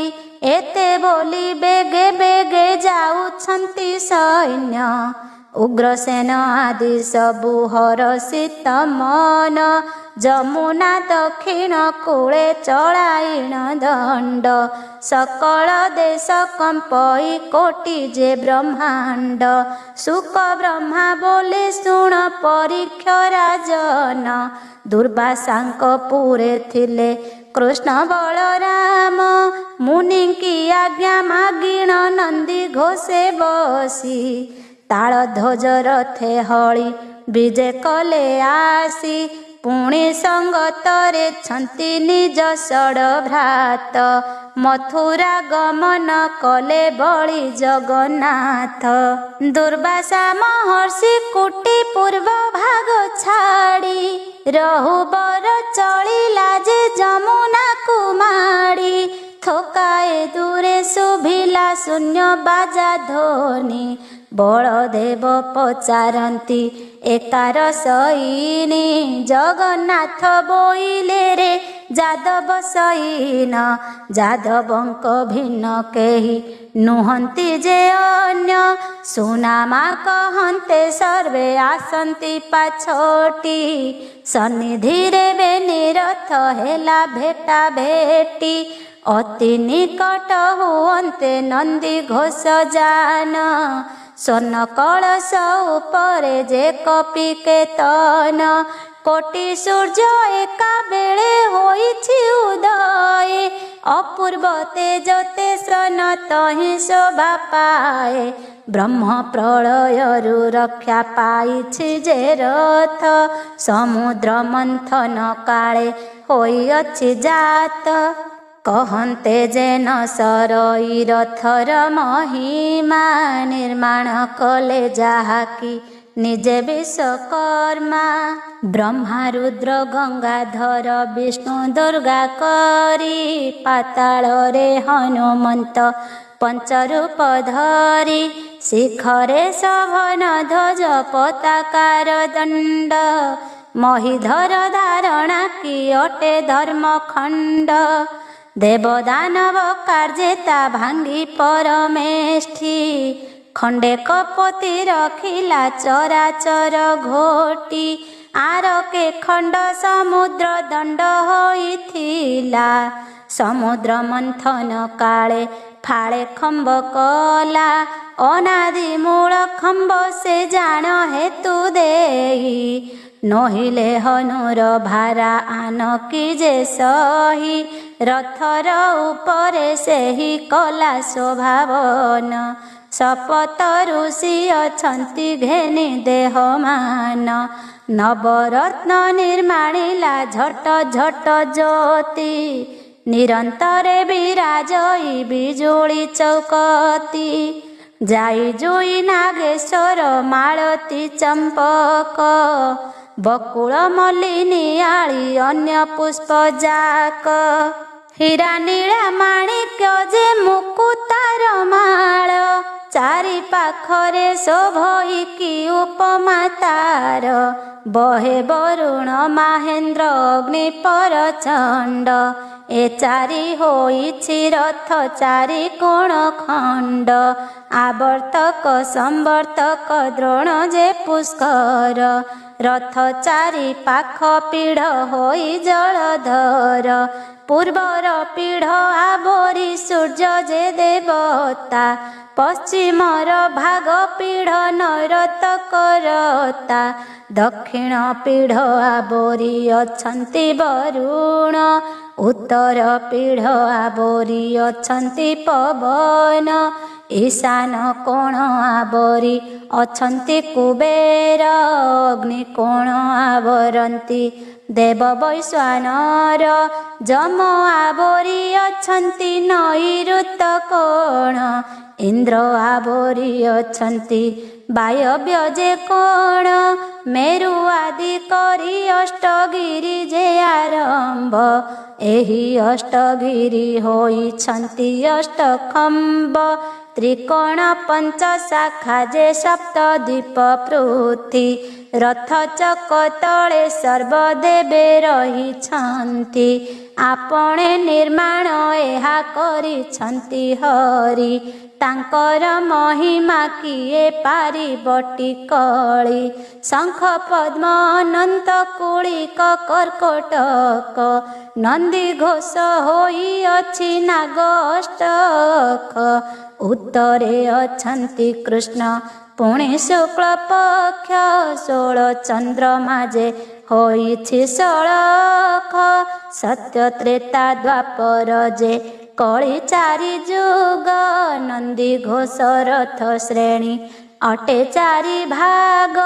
एते बोली बेगे बेगे जाउछन्ति सैन्य उग्रसेन आदि सबु हरषित मन जमुना दक्षिण कूले चलाइण दंड सकल देश कंपई कोटि जे ब्रह्मांड सुक ब्रह्मा बोले शुण परीक्ष राजन दुर्वासांक पुरे थिले कृष्ण बलराम मुनि की आज्ञा मागिण नंदी घोषे बसी ताल ध्वज रथे हଳି विजे कले आसी पुणी संगतरे छन्ति निज षड भ्रात मथुरा गमन कले बळी जगन्नाथ दुर्वासा महर्षि कुटी पूर्व भाग छाड़ी रहुबर चलिला जे जमुना कुमारी थोकाए दूरे शुभिला शून्य बाजा ध्वनि बलदेव पचारती एकार सईनी जगन्नाथ बोइले रे जादव सईन जादवंक भिन्न केही नुहंती जे अन्य सुनामा कहन्ते सर्वे आसन्ति पाछोटी सन्निधिरे बेनिरथ हेला भेटा भेटी अति निकट हुअन्ते नंदी घोष जान स्वर्ण कलश उपरे जे कपि केतन कोटि सूर्य एका बेले होइछि उदय अपूर्व तेज तेसन तहि शोभा पाए ब्रह्म प्रलयरु रक्षा पाइछि जे रथ समुद्र मंथन काले होइअछि जात कहन्ते जेन सरई रथर महिमा निर्माण कले जाहाकि निजे विश्वकर्मा ब्रह्मा रुद्र गंगाधर विष्णु दुर्गा करी पाताल रे हनुमंत पंचरूप धरी शिखरे शोभन ध्वज पताकार दंड महिधर धारणा कि अटे धर्मखंड देवदानव कार्जेता भांगी परमेष्ठी खंडे कपति रखिला चराचर घोटी आरके खंड समुद्र दंड होइथिला समुद्र मंथन काले फाळे खंब कला अनादि मूल खंब से जान हेतु देई नहिले हनुर भारा आन कि जे सही रथर उपरे सेही कला स्वभावन शपथ ऋषि अछंती घेनी देहमान नवरत्न निर्माणिला झट झट ज्योति निरंतरे विराजई बिजुली चौकती जाई जुई नागेश्वर मालती चंपक बकुल मल्लिनी आली अन्य पुष्प जाक हीरा नीला माणिक्य जे मुकुतार माळ चारि पाखरे शोभईकी उपमा तार बहे वरुण माहेन्द्र अग्नि परचंड ए चारि होईछि रथ चारि कोण खंड आवर्तक संवर्तक द्रोण जे पुष्कर रथ चारि पाख पीढ़ होई जलधर पूर्वर पीढ़ आवरी सूर्य जे देवता पश्चिमर भाग पीढ़ नैरतक करता दक्षिण पीढ़ आवरी अछंती वरुण उत्तर पीढ़ आवरी अछंती पवन ईशान कोण आवरी अछंती कुबेर अग्नि कोण आवरंती देव वैश्वानर जम आवरी अछंती नैऋत कोण इंद्र आवरी अछंती वायव्य जे कोण मेरु आदि करी अष्टगिरी जे आरंभ एही अष्टगिरी होईछंती अष्टखंब त्रिकोण पंच शाखा जे सप्त द्वीप पृथ्वी रथ चक तले सर्वदेवे रहिछंती आपणे निर्माण एहा करिछंती हरि तांकर महिमा किए पारिबटी कଳି शंख पद्म अनंत कुलिक कर्कटक नंदी घोष होई अछि नाग अष्टक उत्तरे अछंती कृष्ण पुणे शुक्ल पक्ष 16 चंद्रमा जे होईछि सळख सत्य त्रेता द्वापर जे कଳି चारि जुग नंदी घोष रथ श्रेणी अटे चारि भाग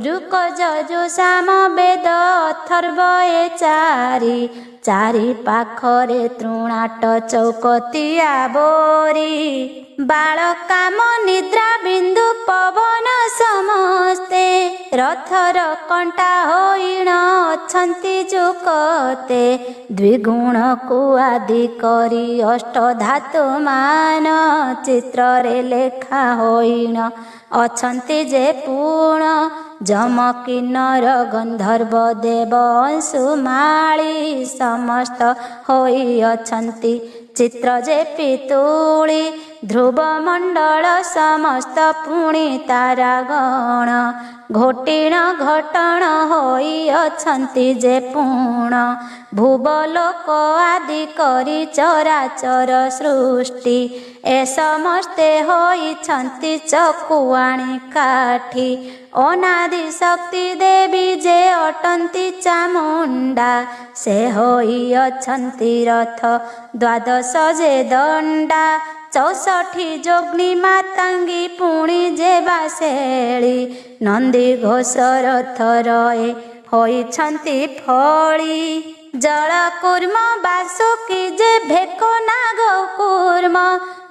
रुक जजु साम वेद अथर्व ए चारि पाखरे तृणाट चौकती आवरी बाल काम निद्रा बिंदु पवन समस्ते रथर कंटा होइण अछंती जुकते द्विगुण को आदि करी अष्ट धातु मान चित्र रे लेखा होइण अछंती जे पूर्ण जम किन्नर गंधर्व देव अंशुमाली समस्त होई अछंती चित्र जे पितुली ध्रुव मंडल समस्त पुणी तारागण घोटिण घटण होई अछंती जे पूर्ण भुवलोक आदि करी चराचर सृष्टि ए समस्ते होईछंती चकुआणी काठी अनादि शक्ति देवी जे अटंती चामुंडा से होई अछंती रथ द्वादश जे दंडा 64 जोग्नी मातांगी पुणी जे बासेली नंदी घोष रथ रहे होईछंती फळी जल कूर्म बासुकी जे भेको नाग कूर्म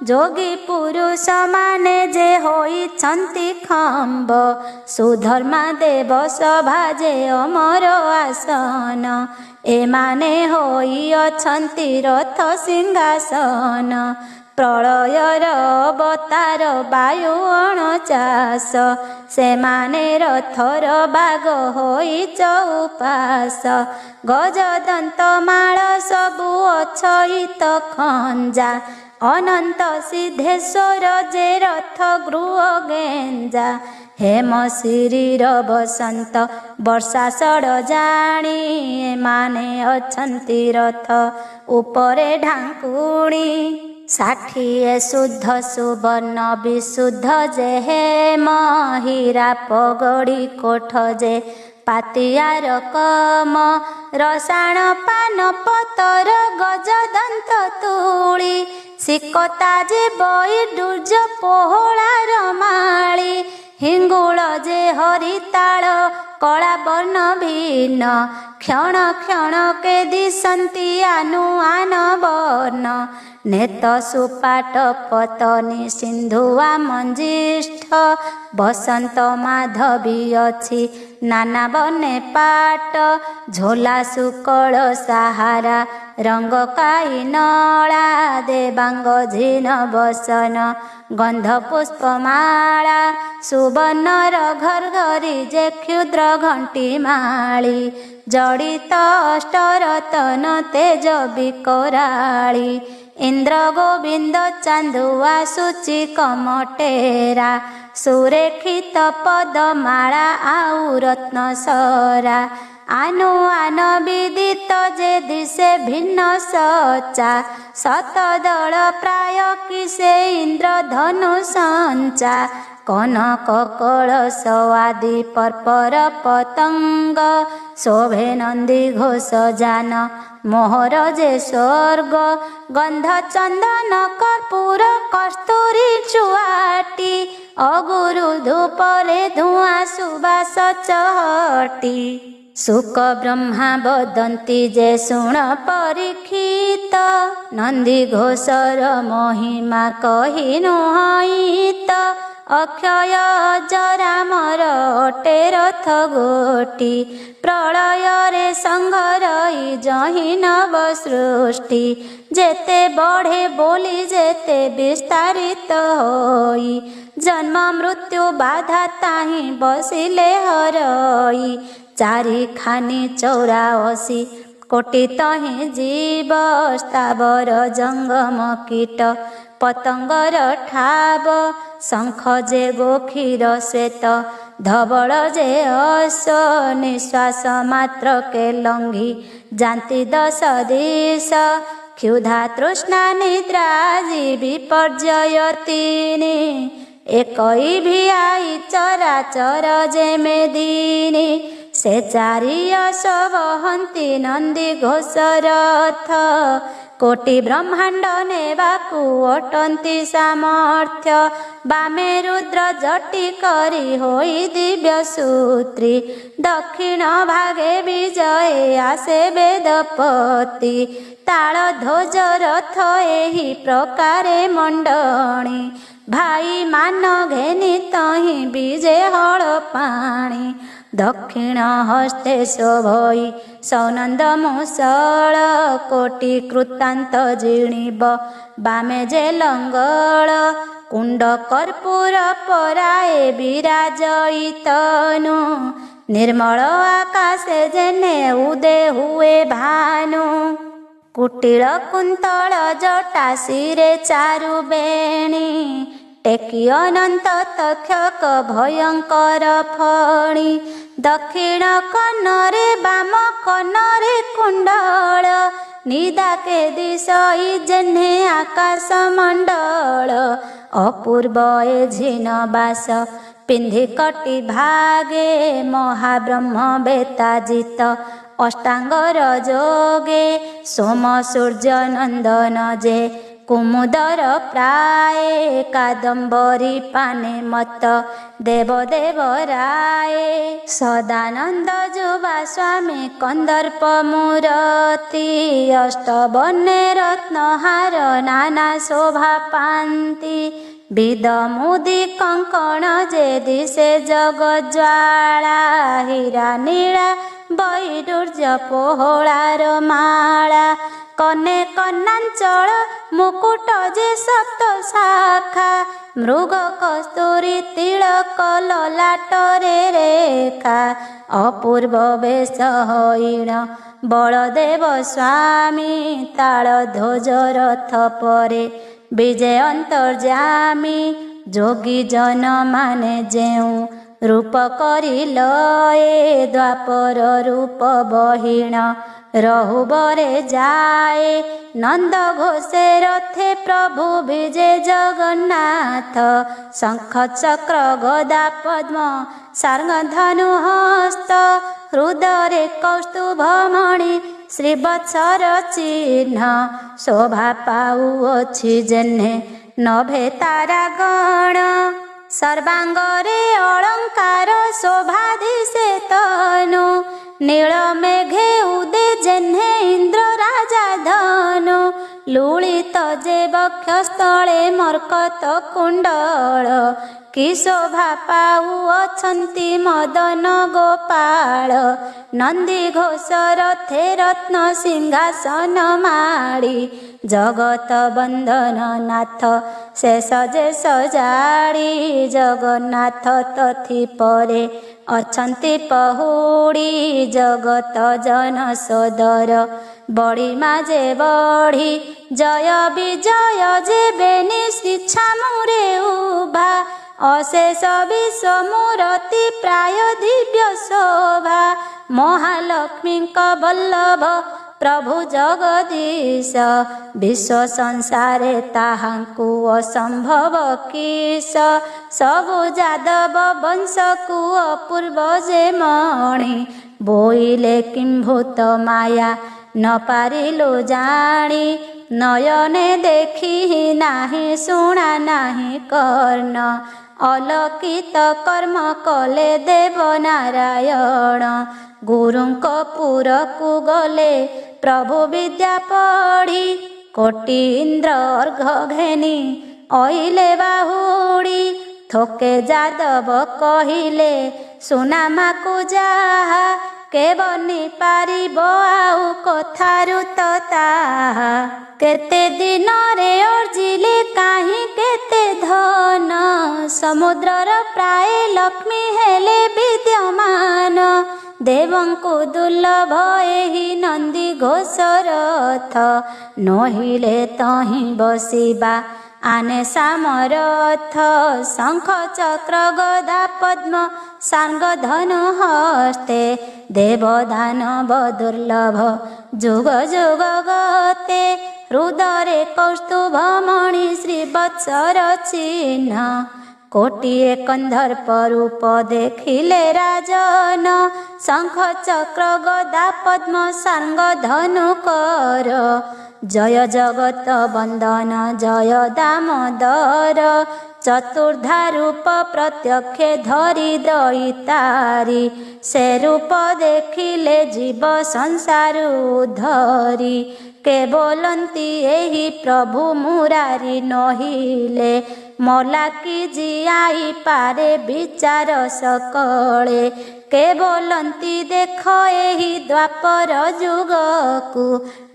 जोगी पुरुष माने जे होईछंती खंब सुधर्मा देव सभा जे अमर आसन एमाने होई अछंती रथ सिंहासन प्रलयर अवतार वायु 49 सेमाने रथर बाग होई चौपास गजदंत माळ सबु अछईत खंजा अनंत सिद्धेश्वर जे रथ गृह गेंजा हेम शिरीर बसंत वर्षा षड़ जाणी माने अछंती रथ उपरे ढांकुणी 60 शुद्ध सुवर्ण विशुद्ध जे हेम हीरा पगड़ी कोठ जे पातियार कम रसाण पान पतर गजदंत तुली सिकता जे बैडूर्ज पोहଳାର माळी हिंगुळ जे हरिताल कला वर्ण भिन्न क्षण क्षण के दिशन्ति आनुआन वर्ण नेत सुपाट पतनी सिंधुआ मंजिष्ठ बसंत माधवी अछि नाना बने पाट झोला सुकल सहारा रंग काई नला देवांग झीन बसन गंध पुष्पमाला सुवर्णर घर घरी जे क्षुद्र घंटी माली जड़ित अष्टरतन तेज विकराली इंद्र गोविंद चांदुआ सूचि कमटेरा सुरेखित पदमाला आउ रत्न सरा आनुआन विदित जे दिशे भिन्न सचा शतदल प्राय किसे इंद्र धनु संचा कनक कलश आदि पर्पर पतंग शोभे नंदी घोष जान मोहर जे स्वर्ग गंध चंदन कर्पूर कस्तूरी चुआटी अगुरु धूपरे धुआं सुबास चहटी सुक ब्रह्मा वदन्ति जे शुण परीक्षित नंदी घोषर महिमा कहि नुहित अक्षय जरामर अटे रथ गोटी प्रलय रे संघरई जहि नव सृष्टि जेते बढ़े बोली जेते विस्तारित होई जन्म मृत्यु बाधा ताहि बसिले हरई चारि खानी 84 कोटि तहि जीव स्थावर जंगम कीट पतंगर ठाब शंख जे गोखीर श्वेत धवल जे अश्व निश्वास मात्र के लंघी जानती 10 दिश क्षुधा तृष्णा निद्रा जीवी पर्जयतीनि एकई भी आई चराचर जे मेदिनी से चारिय वहन्ति नंदी घोष रथ कोटि ब्रह्मांड नेबाकु अटन्ति सामर्थ्य बामे रुद्र जटी करी होई दिव्य सूत्री दक्षिण भागे विजय आसे वेदपति ताल ध्वज रथ एही प्रकारे मंडणी भाई मान घेनी तही बीजे हल पाणी दक्षिण हस्ते शोभई सौनंद मुसळ कोटि कृतांत जिणीब बामे जे लंगळ कुंड कर्पूर पराए विराजइतनु निर्मल आकाशे जेने उदे हुए भानु कुटिल कुंतल जटा शिरे चारु बेणी टेकी अनंत तक्षक भयंकर फणी दक्षिण कन्नरे बाम कन्नरे कुंडल निदाके दिशई जेने आकाश मंडल अपूर्व ए झीन बास पिंधि कटि भागे महाब्रह्म बेताजित अष्टांगर जोगे सोम सूर्य नंदन जे कुमुदर प्राय कादम्बरी पाने मत देवदेव राय सदानंद जुबा स्वामी कंदर्प मूरति अष्टवर्णे रत्नहार नाना शोभा पांति विद मुदी कंकण जे दिशे जगज्वाला हीरा नीला बैडूर्ज पोहଳାର माला कने कन्नांचल मुकुट जे सप्त शाखा मृग कस्तूरी तिलक ललाटरे रेखा अपूर्व वेश हईण बलदेव स्वामी ताल ध्वज रथ परे विजय अंतर्जामी जोगी जन माने जेऊ रूप करी लये द्वापर रूप बहिण रहुबरे जाए नंद घोषे रथे प्रभु विजय जगन्नाथ शंख चक्र गदा पद्म सार्ंग धनु हस्त हृदय कौस्तुभमणि श्रीवत्सर चिह्न शोभा पाउअछि जेह्ने नभे तारा गण सर्वांगरे अलंकार शोभा दिशे तनु नील मेघे उदे जेह्ने इंद्र राजा धनु लुलित जे वक्षस्थले मर्कत कुंडल कि शोभा पाउअछन्ति मदन गोपाल नंदी घोष रथे रत्न सिंहासन माड़ी जगत बंधन नाथ शेष जे सजाड़ी जगन्नाथ तथि परे अछन्ति पहुड़ी जगत जन सदर बड़ी माजे बड़ी जय विजय जेबे निशिक्षा मुरे उभा अशेष विश्व मूर्ति प्राय दिव्य शोभा महालक्ष्मी वल्लभ प्रभु जगदीश विश्व संसारे ताहांकु असंभव किस सबु यादव वंश को अपूर्व जे मणि बोइले किंभूत माया न पारिलु जानी नयने देखी नाही शुणा नाही कर्ण अलौकित कर्म कले देव नारायण गुरुंक पुरकु गले प्रभु विद्या पढ़ी कोटि इंद्र अर्घ घेनी अइले बाहुड़ी थोके जादव कहिले सुनामा को जाहा के बनी पारिब आउ कथारु तो ताहा केते दिन रे अर्जिले काहीं केते धन समुद्रर प्राय लक्ष्मी हेले विद्यमान देवंकु दुर्लभ एहि नंदी घोष रथ नहिले तहि बसिबा आने सामरथ शंख चक्र गदा पद्म सांग धनु हस्ते देवदानव दुर्लभ जुग जुग गते हृदय कौस्तुभमणि श्रीवत्सर चिह्न कोटिए कंधर्प रूप देखिले राजन शंख चक्र गदा पद्म सांग धनु कर जय जगत बंदन जय दामोदर चतुर्धा रूप प्रत्यक्ष धरी दैतारी से रूप देखिले जीव संसार धरी के बोलंती एहि प्रभु मुरारी नहिले मला की जियाई पारे विचार सकले के बोलंती देख एहि द्वापर जुग को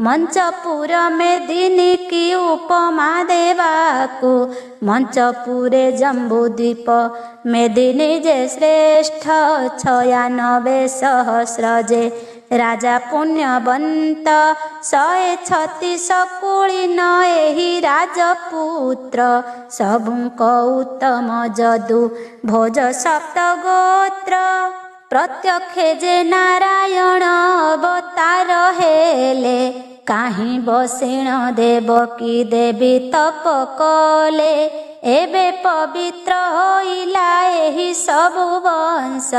मंचपुर मेदिनी की उपमा देवाकू मंचपुरे जम्बूद्वीप मेदिनी जे श्रेष्ठ 96 सहस्र जे राजा पुण्यवंत 136 कुलीन एहि राजपुत्र सबुक उत्तम जदु भोज सप्त गोत्र प्रत्यक्ष जे नारायण अवतार हेले काहीं बसिण देवकी देवी तप कले एबे पवित्र होइला एहि सबु वंश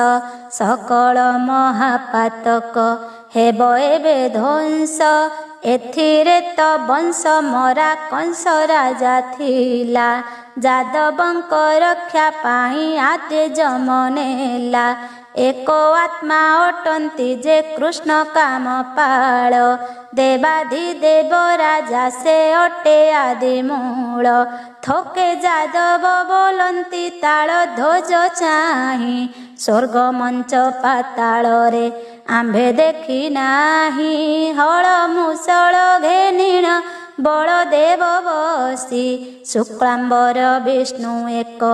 सकल महापातक हेब एबे ध्वंस एथिरे त वंश मरा कंस राजा थिला जादवंक रक्षा पाई आदि जमनेला एको आत्मा अटंती जे कृष्ण काम पाल देवाधिदेव राजा से अटे आदि मूल थोके जादव बोलंती ताल ध्वज चाही स्वर्ग मंच पाताल रे आंभे देखी नाही हल मुसळ घेनिण बलदेव बसी शुक्लांबर विष्णु एक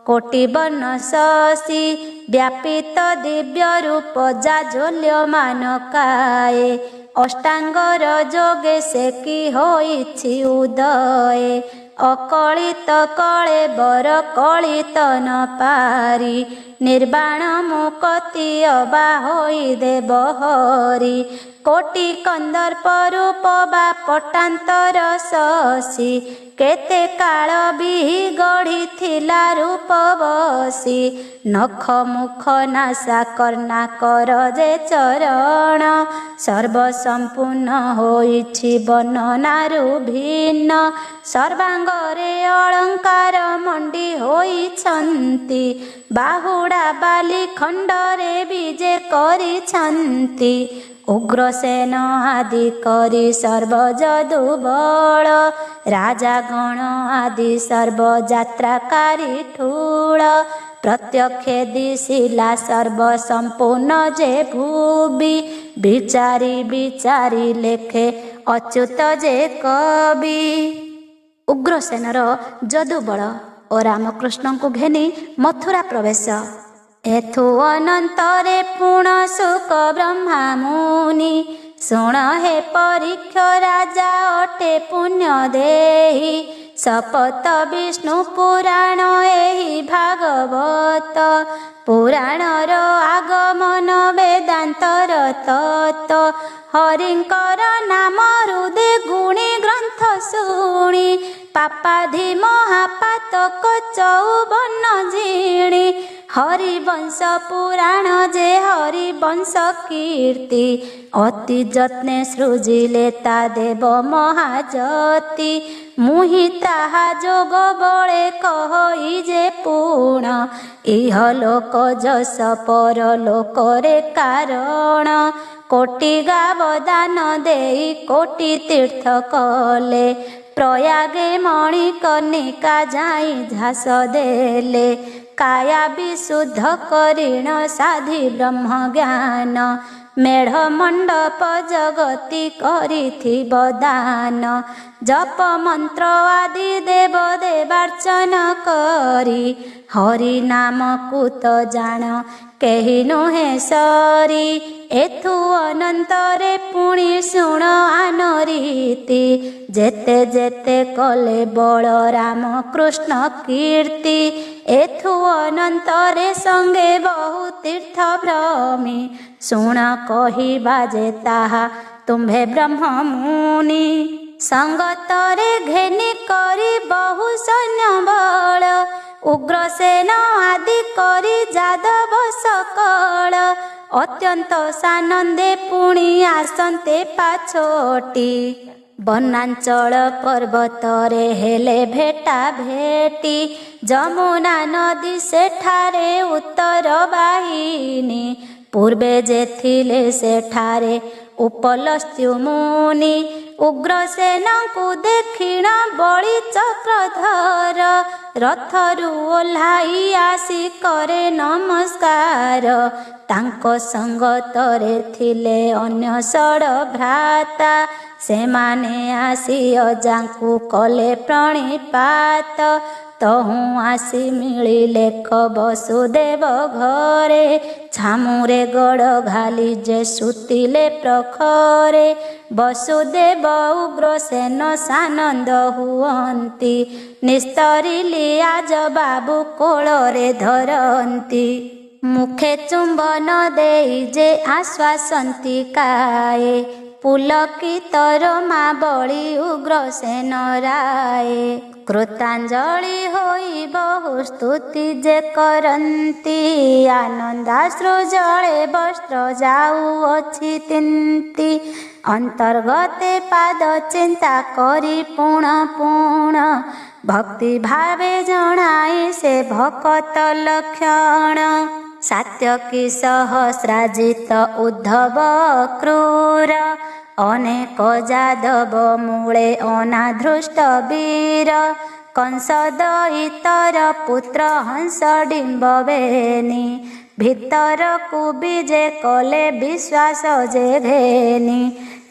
कोटि वर्ण शशि व्यापित दिव्य रूप जाज्वल्यमान काए अष्टांगर जोगे से की होइछि उदय अकलित कले बर कलित न पारी निर्वाण मुकति अबा होई देव हरि कोटि कंदर्प रूप बा पटांतर शशि केते काल बिहि गढ़ी थिला रूप बसी नख मुख नासा कर्णा कर जे चरण सर्वसंपूर्ण होइछि वर्णनारु भिन्न सर्वांगरे अलंकार मंडी होइछन्ति बाहुडा बाली खंडरे विजे करिछन्ति उग्रसेन आदि करी सर्वजदु बल राजागण आदि सर्वयात्राकारी ठूल प्रत्यक्षे दिशिला सर्वसंपूर्ण जे भूवि विचारी विचारी लेखे अच्युत जे कवि। उग्रसेनर जदुबल और रामकृष्ण को घेनी मथुरा प्रवेश एथु अनंतरे पुण सुक ब्रह्मा मुनि शुण हे परीक्ष राजा अटे पुण्य देहि शपथ विष्णु पुराण एहि भागवत पुराणर आगमन वेदांतर तत्व हरिंकर नाम हृदे गुणी ग्रंथ शुणी पापाधि महापातक चौवन झिणी हरिवंश पुराण जे हरिवंश कीर्ति अति जत्ने सृजिले ता देव महाजति मुहि ताहा जोग बळे कहि जे पूर्ण इह लोक जस पर लोकरे कारण कोटि गावदान देई कोटि तीर्थ कले प्रयागे मणिकर्णिका जाई झास देले काया विशुद्ध करीण साधि ब्रह्म ज्ञान मेढ़ मंडप जगति करिथिब दान जप मंत्र आदि देव देवार्चन करी हरि नाम कुत जान केहि नुहे सरी एथु अनंतरे पुणी शुण आनरीति जेते जेते कले बल राम कृष्ण कीर्ति एथु अनंतरे संगे बहु तीर्थ भ्रमी शुण कहिबा जे ताहा तुम्भे ब्रह्म मुनि संगतरे घेनी करी बहु सैन्य बल उग्रसेन आदि करी जादव सकल अत्यंत सानंदे पुणी आसन्ते पाछोटी वनांचल पर्वतरे हेले भेटा भेटी जमुना नदी सेठारे उत्तर वाहिनी पूर्वे जे थिले सेठारे उपलस्त्यु मुनि उग्रसेन को देखिण बळी चक्रधर रथरु ओह्लाई आसी करे नमस्कार तांको संगतरे थिले अन्य षड भ्राता सेमाने आसी अजांकु कले प्रणिपात तहु आसी मिली लेख वसुदेव घरे छामुरे गड़ घाली जे सुतिले प्रखरे वसुदेव उग्रसेन सानंद हुअन्ति निस्तरिली आज बाबू कोଳରେ धरन्ति मुखे चुंबन देई जे आश्वासन्ति काये पुलकितर मा बळी उग्रसेन राये कृतांजलि होई बहु स्तुति जे करन्ति आनंदाश्रु जले वस्त्र जाउअछि तिन्ति अंतर्गते पाद चिंता करी पुण पुण भक्ति भावे जणाई से भकत लक्षण सात्यकी सहस्राजित उद्धव क्रूर अनेक जादव मूले अनाधृष्ट वीर कंस दैतर पुत्र हंस डिंबवेनी भीतर को विजे कले विश्वास जे घेनी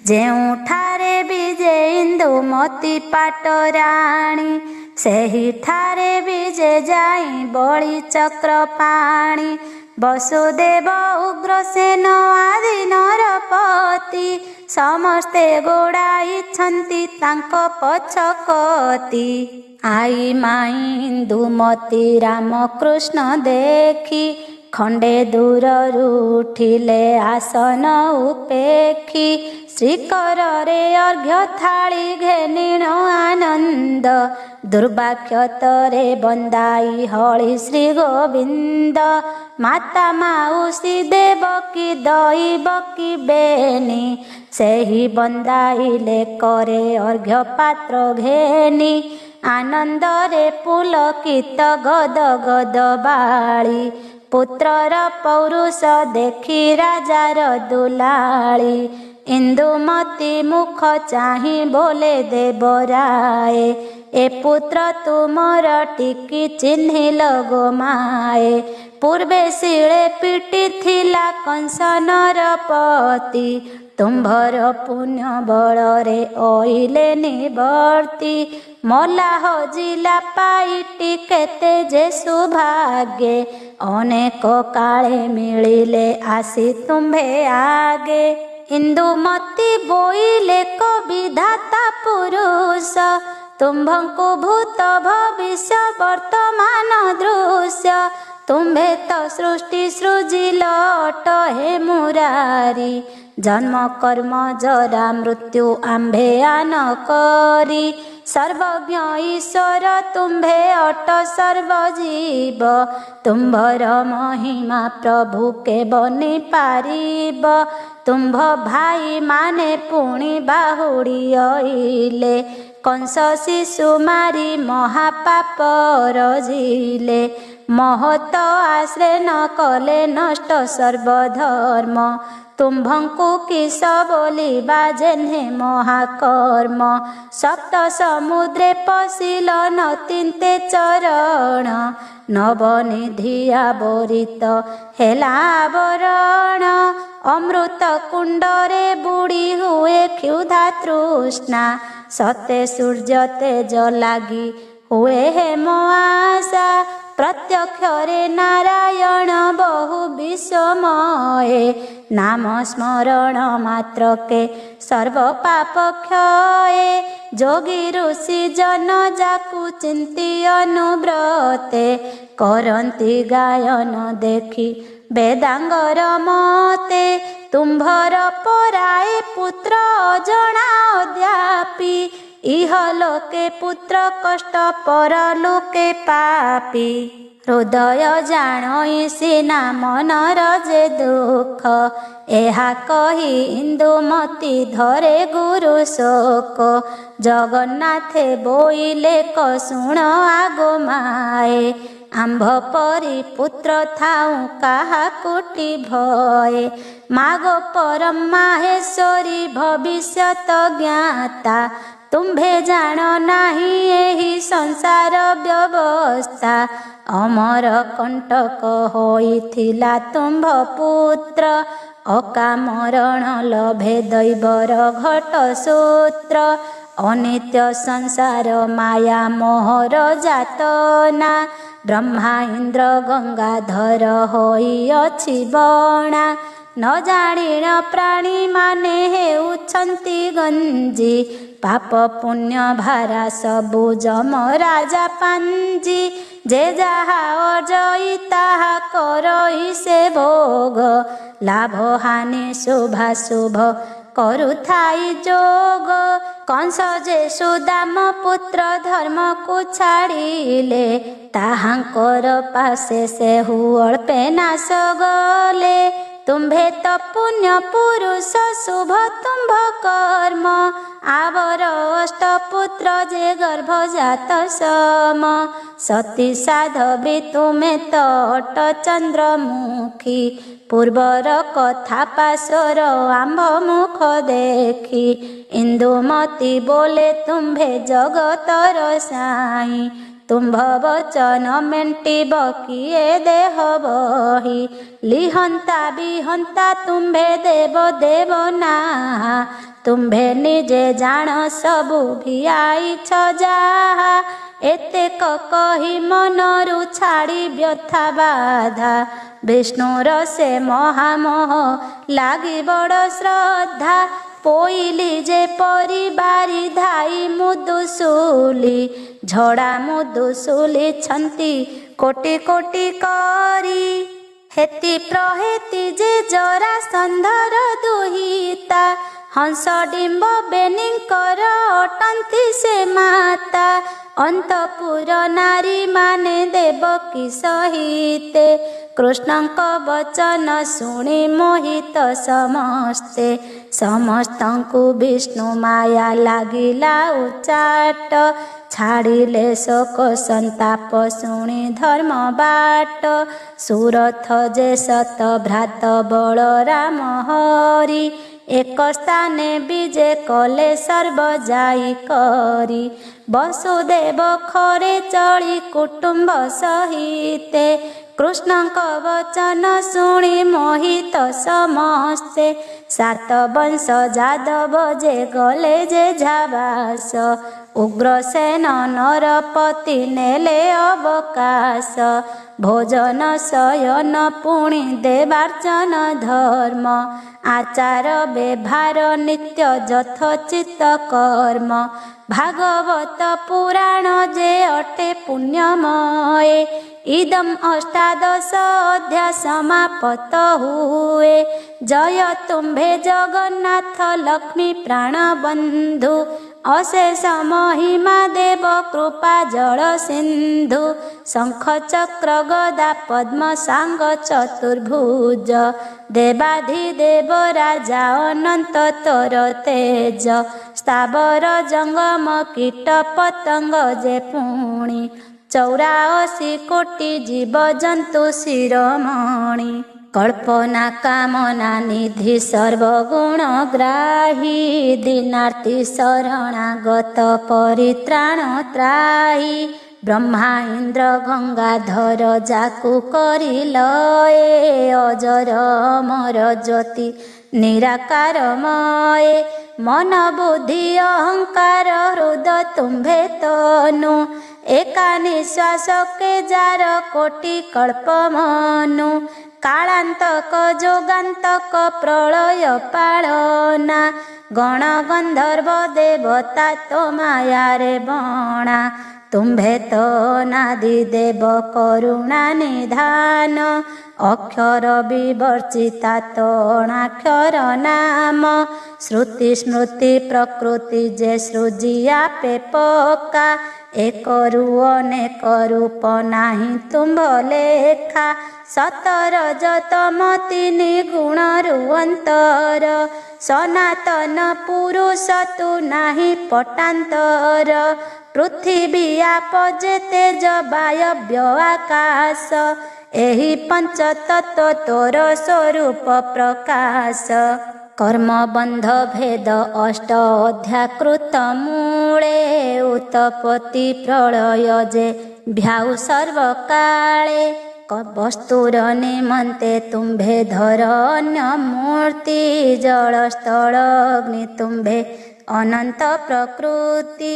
जेउठारे विजे इंदुमती पाटराणी सेही ठारे विजे जाई बळी चक्र पाणी वसुदेव उग्रसेन आदि नरपति समस्ते गोड़ाइछन्ति तांको पछकति आई माई इंदुमती रामकृष्ण देखी ଖଣ୍ଡେ ଦୂରରୁ ଉଠିଲେ ଆସନ ଉପେକ୍ଷୀ ଶ୍ରୀକରରେ ଅର୍ଘ୍ୟ ଥାଳି ଘେନିଣ ଆନନ୍ଦ ଦୁର୍ବାକ୍ଷତରେ ବନ୍ଦାଇ ହଳି ଶ୍ରୀ ଗୋବିନ୍ଦ ମାତା ମାଉସୀ ଦେବକୀ ଦଇବକୀ ବେନି ସେହି ବନ୍ଦାଇଲେ କରେ ଅର୍ଘ୍ୟ ପାତ୍ର ଘେନି ଆନନ୍ଦରେ ପୁଲକିତ ଗଦ ଗଦ ବାଳି ପୁତ୍ରର ପୌରୁଷ ଦେଖି ରାଜାର ଦୁଲାଳି ଇନ୍ଦୁମତୀ ମୁଖ ଚାହିଁ ବୋଲେ ଦେବରାଏ ଏ ପୁତ୍ର ତୁମର ଟିକି ଚିହ୍ନିଲ ଗୋ ମାଏ ପୂର୍ବେ ଶିଳେ ପିଟିଥିଲା କଂସନର ପତି ତୁମ୍ଭର ପୁଣ୍ୟ ବଳରେ ଅଇଲେ ନିବର୍ତ୍ତି ମଲା ହଜିଲା ପାଇଟି କେତେ ଯେ ସୁଭାଗ୍ୟେ ଅନେକ କାଳେ ମିଳିଲେ ଆସି ତୁମ୍ଭେ ଆଗେ ଇନ୍ଦୁମତୀ ବୋଇଲେ କବିଧାତା ପୁରୁଷ ତୁମ୍ଭଙ୍କୁ ଭୂତ ଭବିଷ୍ୟ ବର୍ତ୍ତମାନ ଦୃଶ୍ୟ ତୁମ୍ଭେ ତ ସୃଷ୍ଟି ସୃଜିଲ ଅଟ ହେ ମୁରାରି ଜନ୍ମ କର୍ମ ଜରା ମୃତ୍ୟୁ ଆମ୍ଭେ ଆନ କରି ସର୍ବଜ୍ଞ ଈଶ୍ୱର ତୁମ୍ଭେ ଅଟ ସର୍ବଜୀବ ତୁମ୍ଭର ମହିମା ପ୍ରଭୁ କେ ବନି ପାରିବ ତୁମ୍ଭ ଭାଇମାନେ ପୁଣି ବାହୁଡ଼ି ଅଇଲେ କଂସ ଶିଶୁ ମାରି ମହାପାପ ରଜିଲେ ମହତ ଆଶ୍ରେ ନ କଲେ ନଷ୍ଟ ସର୍ବଧର୍ମ ତୁମ୍ଭଙ୍କୁ କିସ ବୋଲିବା ଯେହ୍ନେ ମହାକର୍ମ ସପ୍ତ ସମୁଦ୍ରେ ପଶିଲ ନ ତିନ୍ତେ ଚରଣ ନବନିଧି ଆବରିତ ହେଲା ଆବରଣ ଅମୃତ କୁଣ୍ଡରେ ବୁଡ଼ି ହୁଏ କ୍ଷୁଧା ତୃଷ୍ଣା ସତେ ସୂର୍ଯ୍ୟ ତେଜ ଲାଗି ହୁଏ ହେମ ଆଶା ପ୍ରତ୍ୟକ୍ଷରେ ନାରାୟଣ ବହୁ ବିଷମଏ ନାମ ସ୍ମରଣ ମାତ୍ରକେ ସର୍ବ ପାପ କ୍ଷୟେ ଯୋଗୀ ଋଷି ଜନ ଯାକୁ ଚିନ୍ତି ଅନୁବ୍ରତେ କରନ୍ତି ଗାୟନ ଦେଖି ବେଦାଙ୍ଗର ମତେ ତୁମ୍ଭର ପରାଏ ପୁତ୍ର ଅଜଣା ଅଦ୍ୟାପି ଇହଲୋକେ ପୁତ୍ର କଷ୍ଟ ପରଲୋକେ ପାପି ହୃଦୟ ଜାଣଇ ସିନା ମନର ଯେ ଦୁଃଖ ଏହା କହି ଇନ୍ଦୁମତୀ ଧରେ ଗୁରୁ ଶୋକ ଜଗନ୍ନାଥେ ବୋଇଲେ କ ଶୁଣ ଆଗୋ ମାଏ ଆମ୍ଭ ପରି ପୁତ୍ର ଥାଉ କାହାକୁଟି ଭଏ ମାଗ ପରମ ମାହେଶ୍ୱରୀ ଭବିଷ୍ୟତ ଜ୍ଞାତା ତୁମ୍ଭେ ଜାଣ ନାହିଁ ଏହି ସଂସାର ବ୍ୟବସ୍ଥା ଅମର କଣ୍ଟକ ହୋଇଥିଲା ତୁମ୍ଭ ପୁତ୍ର ଅକାମରଣ ଲଭେ ଦୈବର ଘଟ ସୂତ୍ର ଅନିତ୍ୟ ସଂସାର ମାୟା ମୋହର ଯାତନା ବ୍ରହ୍ମା ଇନ୍ଦ୍ର ଗଙ୍ଗାଧର ହୋଇଅଛି ବଣା ନ ଜାଣିଣ ପ୍ରାଣୀମାନେ ହେଉଛନ୍ତି ଗଞ୍ଜି ପାପ ପୁଣ୍ୟ ଭାରା ସବୁ ଯମରାଜା ପାଞ୍ଜି ଯେ ଯାହା ଅର୍ଜଇ ତାହା କରଇ ସେ ଭୋଗ ଲାଭ ହାନି ଶୁଭାଶୁଭ କରୁଥାଇ ଯୋଗ କଂସ ଯେ ସୁଦାମ ପୁତ୍ର ଧର୍ମକୁ ଛାଡ଼ିଲେ ତାହାଙ୍କର ପାଶେ ସେ ଅଳ୍ପେ ନାଶ ଗଲେ ତୁମ୍ଭେ ତ ପୁଣ୍ୟ ପୁରୁଷ ଶୁଭ ତୁମ୍ଭ କର୍ମ ଆବର ଅଷ୍ଟପୁତ୍ର ଯେ ଗର୍ଭଜାତ ସମ ସତୀ ସାଧବୀ ତୁମେ ତ ଅଟ ଚନ୍ଦ୍ରମୁଖୀ ପୂର୍ବର କଥା ପାଶର ଆମ୍ଭ ମୁଖ ଦେଖି ଇନ୍ଦୁମତୀ ବୋଲେ ତୁମ୍ଭେ ଜଗତର ସାଇଁ ତୁମ୍ଭ ବଚନ ମେଣ୍ଟିବ କିଏ ଦେହ ବହି ଲିହନ୍ତା ବିହନ୍ତା ତୁମ୍ଭେ ଦେବ ଦେବ ନା ତୁମ୍ଭେ ନିଜେ ଜାଣ ସବୁ ଭିଆଇଛ ଯାହା ଏତେକ କହି ମନରୁ ଛାଡ଼ି ବ୍ୟଥା ବାଧା ବିଷ୍ଣୁର ସେ ମହାମୋହ ଲାଗି ବଡ଼ ଶ୍ରଦ୍ଧା ପୋଇଲି ଯେ ପରିବାରି ଧାଇ ମୁଦୁସୁଲି ଝଡ଼ା ମୁଦୁସୁଲି ଛନ୍ତି କୋଟି କୋଟି କରି हेति प्रहेति जे जरासन्धर दुहिता हंस डिम्ब बेनिंकर अटंती से माता अंतपुर नारी माने देवकी सहिते कृष्णଙ୍କ वचन शुणी मोहित समस्ते समस्तଙ୍କୁ विष्णु माया लागिला उचाट छाड़िले शोक संताप शुणी धर्म बाट सुरथ जे सत भ्रात बलराम हरि एक स्थाने विजे कले सर्व जाई करी वसुदेव खरे चली कुटुंब सहिते कृष्णଙ୍କ वचन शुणी मोहित समस्ते सात वंश जादव जे गले जे झाबास उग्रसेन नरपति नेले अवकाश भोजन शयन पुणी देवार्चन धर्म आचार व्यवहार नित्य यथोचित कर्म भागवत पुराण जे अटे पुण्यमय इदम अष्टादश अध्याय समाप्त हुए। जय तुम्भे जगन्नाथ लक्ष्मी प्राणबंधु अशेष महिमा देव कृपा जल सिंधु शंख चक्र गदा पद्म सांग चतुर्भुज देवाधिदेव राजा अनंत तोर तेज स्थावर जंगम कीट पतंग जे पुणी 84 कोटि जीव जंतु शिरोमणि कल्पना कामना निधि सर्वगुण ग्राही दीनार्ति शरणागत परित्राण त्राही ब्रह्मा इंद्र गंगाधर जाकु करी लये अजर अमर ज्योति निराकारमय मन बुद्धि अहंकार हृदय तुम्भे तनु एका निश्वास के जार कोटि कल्प मनु कालांतक जोगांतक प्रलय पालना गण गंधर्व देवता तो माया रे बणा तुम्भे तो नादि देव करुणा निधान अक्षर विवर्चिता तोणाक्षर नाम श्रुति स्मृति प्रकृति जे सृजिया पे पका एक अनेक रूप नाही तुम्भ लेखा सतर जतम 3 गुण रुअंतर सनातन पुरुष तु नाही पटांतर पृथ्वी आप जे तेज वायव्य आकाश एहि पंच तत्व तोर स्वरूप प्रकाश कर्म बंध भेद अष्ट अध्याकृत मूले उत्पत्ति प्रलय जे भ्याउ सर्व काले वस्तुर निमंते तुम्भे धर अन्य मूर्ति जल स्थल अग्नि तुम्भे अनंत प्रकृति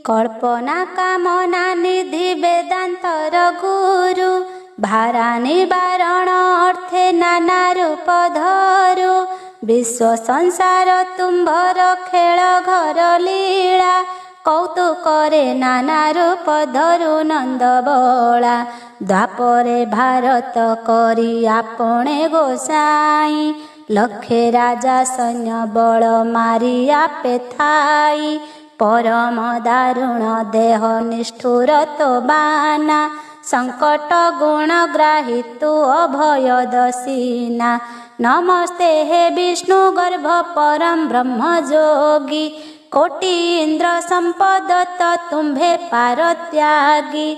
कल्पना कामना निधि वेदांतर गुरु भारा निवारण अर्थे नाना रूप धरु विश्व संसार तुम्भर खेल घर लीला कौतुकरे नाना रूप धरु नंद बला द्वापरे भारत करी आपणे गोसाई लक्षे राजा सैन्य बल मारी आपे थाई परम दारुण देह निष्ठुर तो बाना संकट गुण ग्राहितु अभय दसीना नमस्ते हे विष्णु गर्भ परम ब्रह्म जोगी कोटि इंद्र संपद तुम्भे पार त्यागी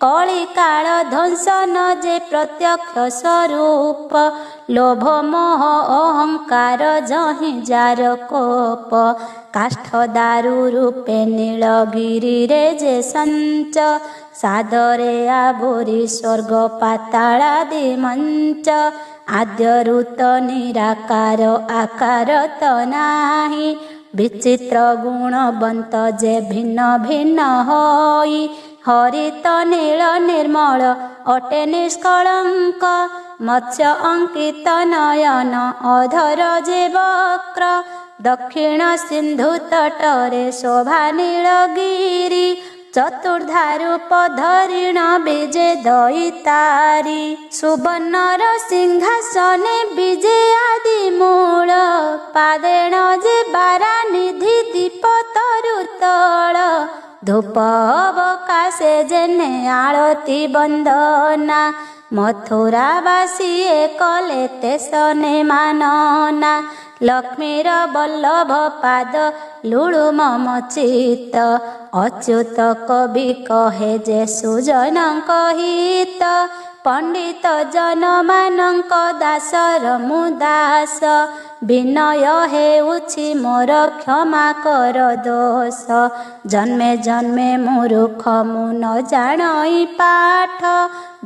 कली काल ध्वंसन जे प्रत्यक्ष स्वरूप लोभ मोह अहंकार जहि जार कोप काष्ठ दारु रूपे नीलगिरी रे जे संच सादरे आभोरी स्वर्ग पातालादि मंच आद्य ऋत निराकार आकार तो नाही विचित्र गुणवंत जे भिन्न भिन्न होई हरित नील निर्मल अटे निष्कलंक मत्स्य अंकित नयन अधर जे वक्र दक्षिण सिंधु तटरे शोभा नीलगिरी चतुर्धारु पधरिण विजे दयितारी सुवर्णर सिंहासने विजे आदि मूल पादेण जे बारा निधि दीप तरु तल धूप अवकाशे जेने आळती वंदना मथुरावासीए कले तेसने मानना लक्ष्मीर बल्लभ पाद लुळु मम चित्त अच्युत कवि कहे जे सुजनक हित पंडित जन मानक दासर मुदास विनय हेउछि मोर क्षमा कर दोष जन्मे जन्मे मूर्ख मु न जाणई पाठ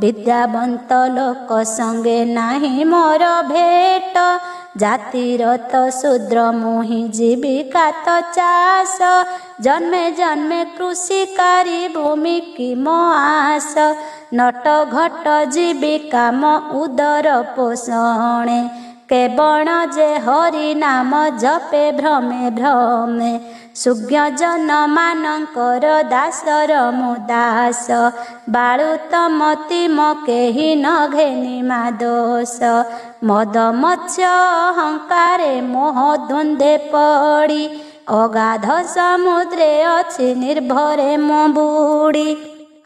विद्यावंत लोक संगे नाही मोर भेट जातिर तो शूद्र मुहि जीविका तो चाष जन्मे जन्मे कृषिकारी भूमि की मो आस नट घट जीविका मो उदर पोषणे केवण जे हरि नाम जपे भ्रमे भ्रमे सुज्ञ जन मानकर दासर मुदास बाळुत मति म केहि न घेनि मा दोष मद मत्स्य अहंकारे मोह द्वंद्वे पड़ी अगाध समुद्रे अछि निर्भरे मो बुड़ी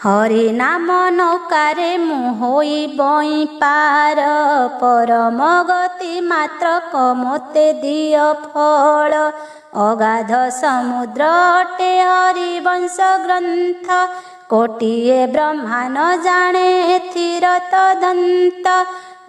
हरि नाम नौकारे मु होई बई पार परम गति मात्र कमते दिय फल अगाध समुद्र अटे हरिवंश ग्रंथ कोटिए ब्रह्मा न जाने एथिर तदंत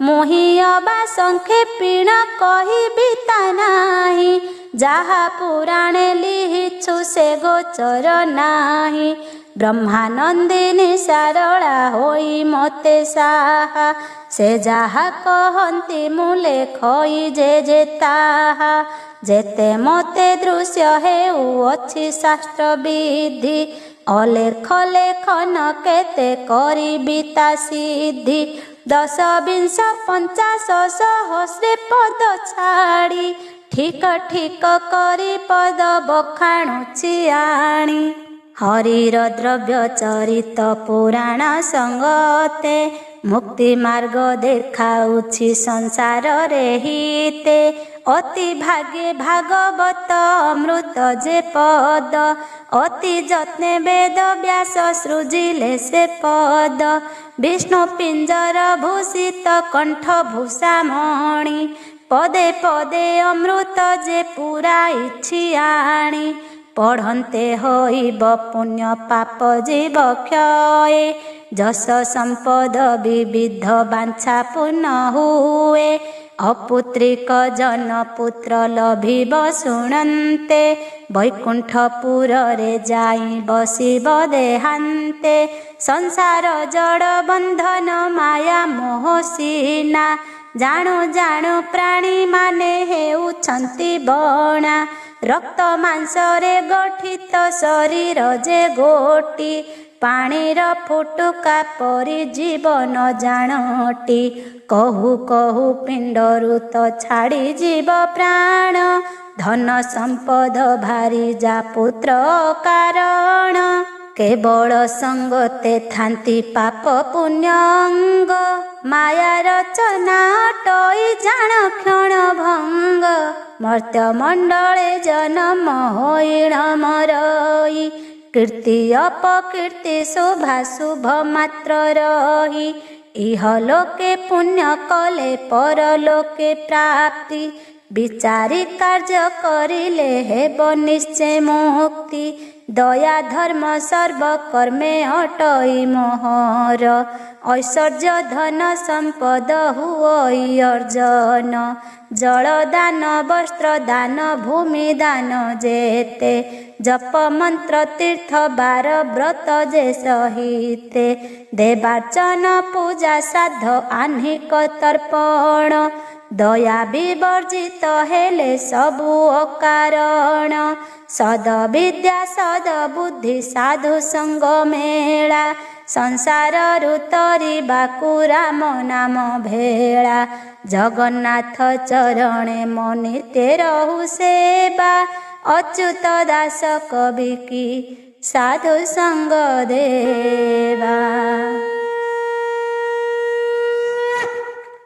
मुहियबा संक्षेपीण कहिबि ता नाही जाहा पुराणे लिहिछु से गोचर नाही ब्रह्मानंदिनी सारला होई मते साहा से जाहा कहंती मु लेखई जे ताहा जेते मते दृश्य हेउ अछि शास्त्र विधि अलेख लेखन केते करिबि ता सिद्धि 10 20 50 सहस्रे पद छाड़ी ठीक ठीक करी पद बखाणुछि आणी हरिर द्रव्य चरित पुराण संगते मुक्ति मार्ग देखाउछि संसार रे हिते अति भाग्ये भागवत अमृत जे पद अति जत्ने वेद व्यास सृजिले से पद विष्णु पिंजर भूषित कंठ भूषा मणि पदे पदे अमृत जे पुराइछि आणी पढ़न्ते होइब पुण्य पाप जीव क्षय जस संपद विविध बांछा पूर्ण हुए अपुत्रिक जन पुत्र लभिब शुणन्ते वैकुंठपुर रे जाई बसिब देहान्ते संसार जड़ बंधन माया मोह सीना जाणु जाणु प्राणी माने हेउछन्ति बणा रक्त मांस रे गठित शरीर जे गोटी पाणीर फुटुका परि जीवन जानटी कहु कहु पिंडरु तो छाड़ी जीव प्राण धन संपद भारी जा पुत्र कारण केवल संगते थांती पाप पुण्यंग माया रचना टई जाण क्षण भंग मर्त्य मंडले जन्म होइण मरई कीर्ति अपकीर्ति शोभा शुभ मात्र रही इह लोके पुण्य कले परलोके प्राप्ति विचारी कार्य करिले हेब निश्चय मुक्ति दया धर्म सर्व कर्मे अटई मोहर ऐश्वर्य धन संपद हुई अर्जन जल दान वस्त्र दान भूमि दान जेते जप मंत्र तीर्थ बार व्रत जे सहिते देवार्चन पूजा श्राद्ध आह्निक तर्पण दया विवर्जित हेले सबु अकारण सद विद्या सद बुद्धि साधु संग मेला संसार रुतरी बाकु राम नाम भेला जगन्नाथ चरणे मनिते रहु सेवा अच्युत दास कवि की ସାଧୁ ସଙ୍ଗ ଦେବା।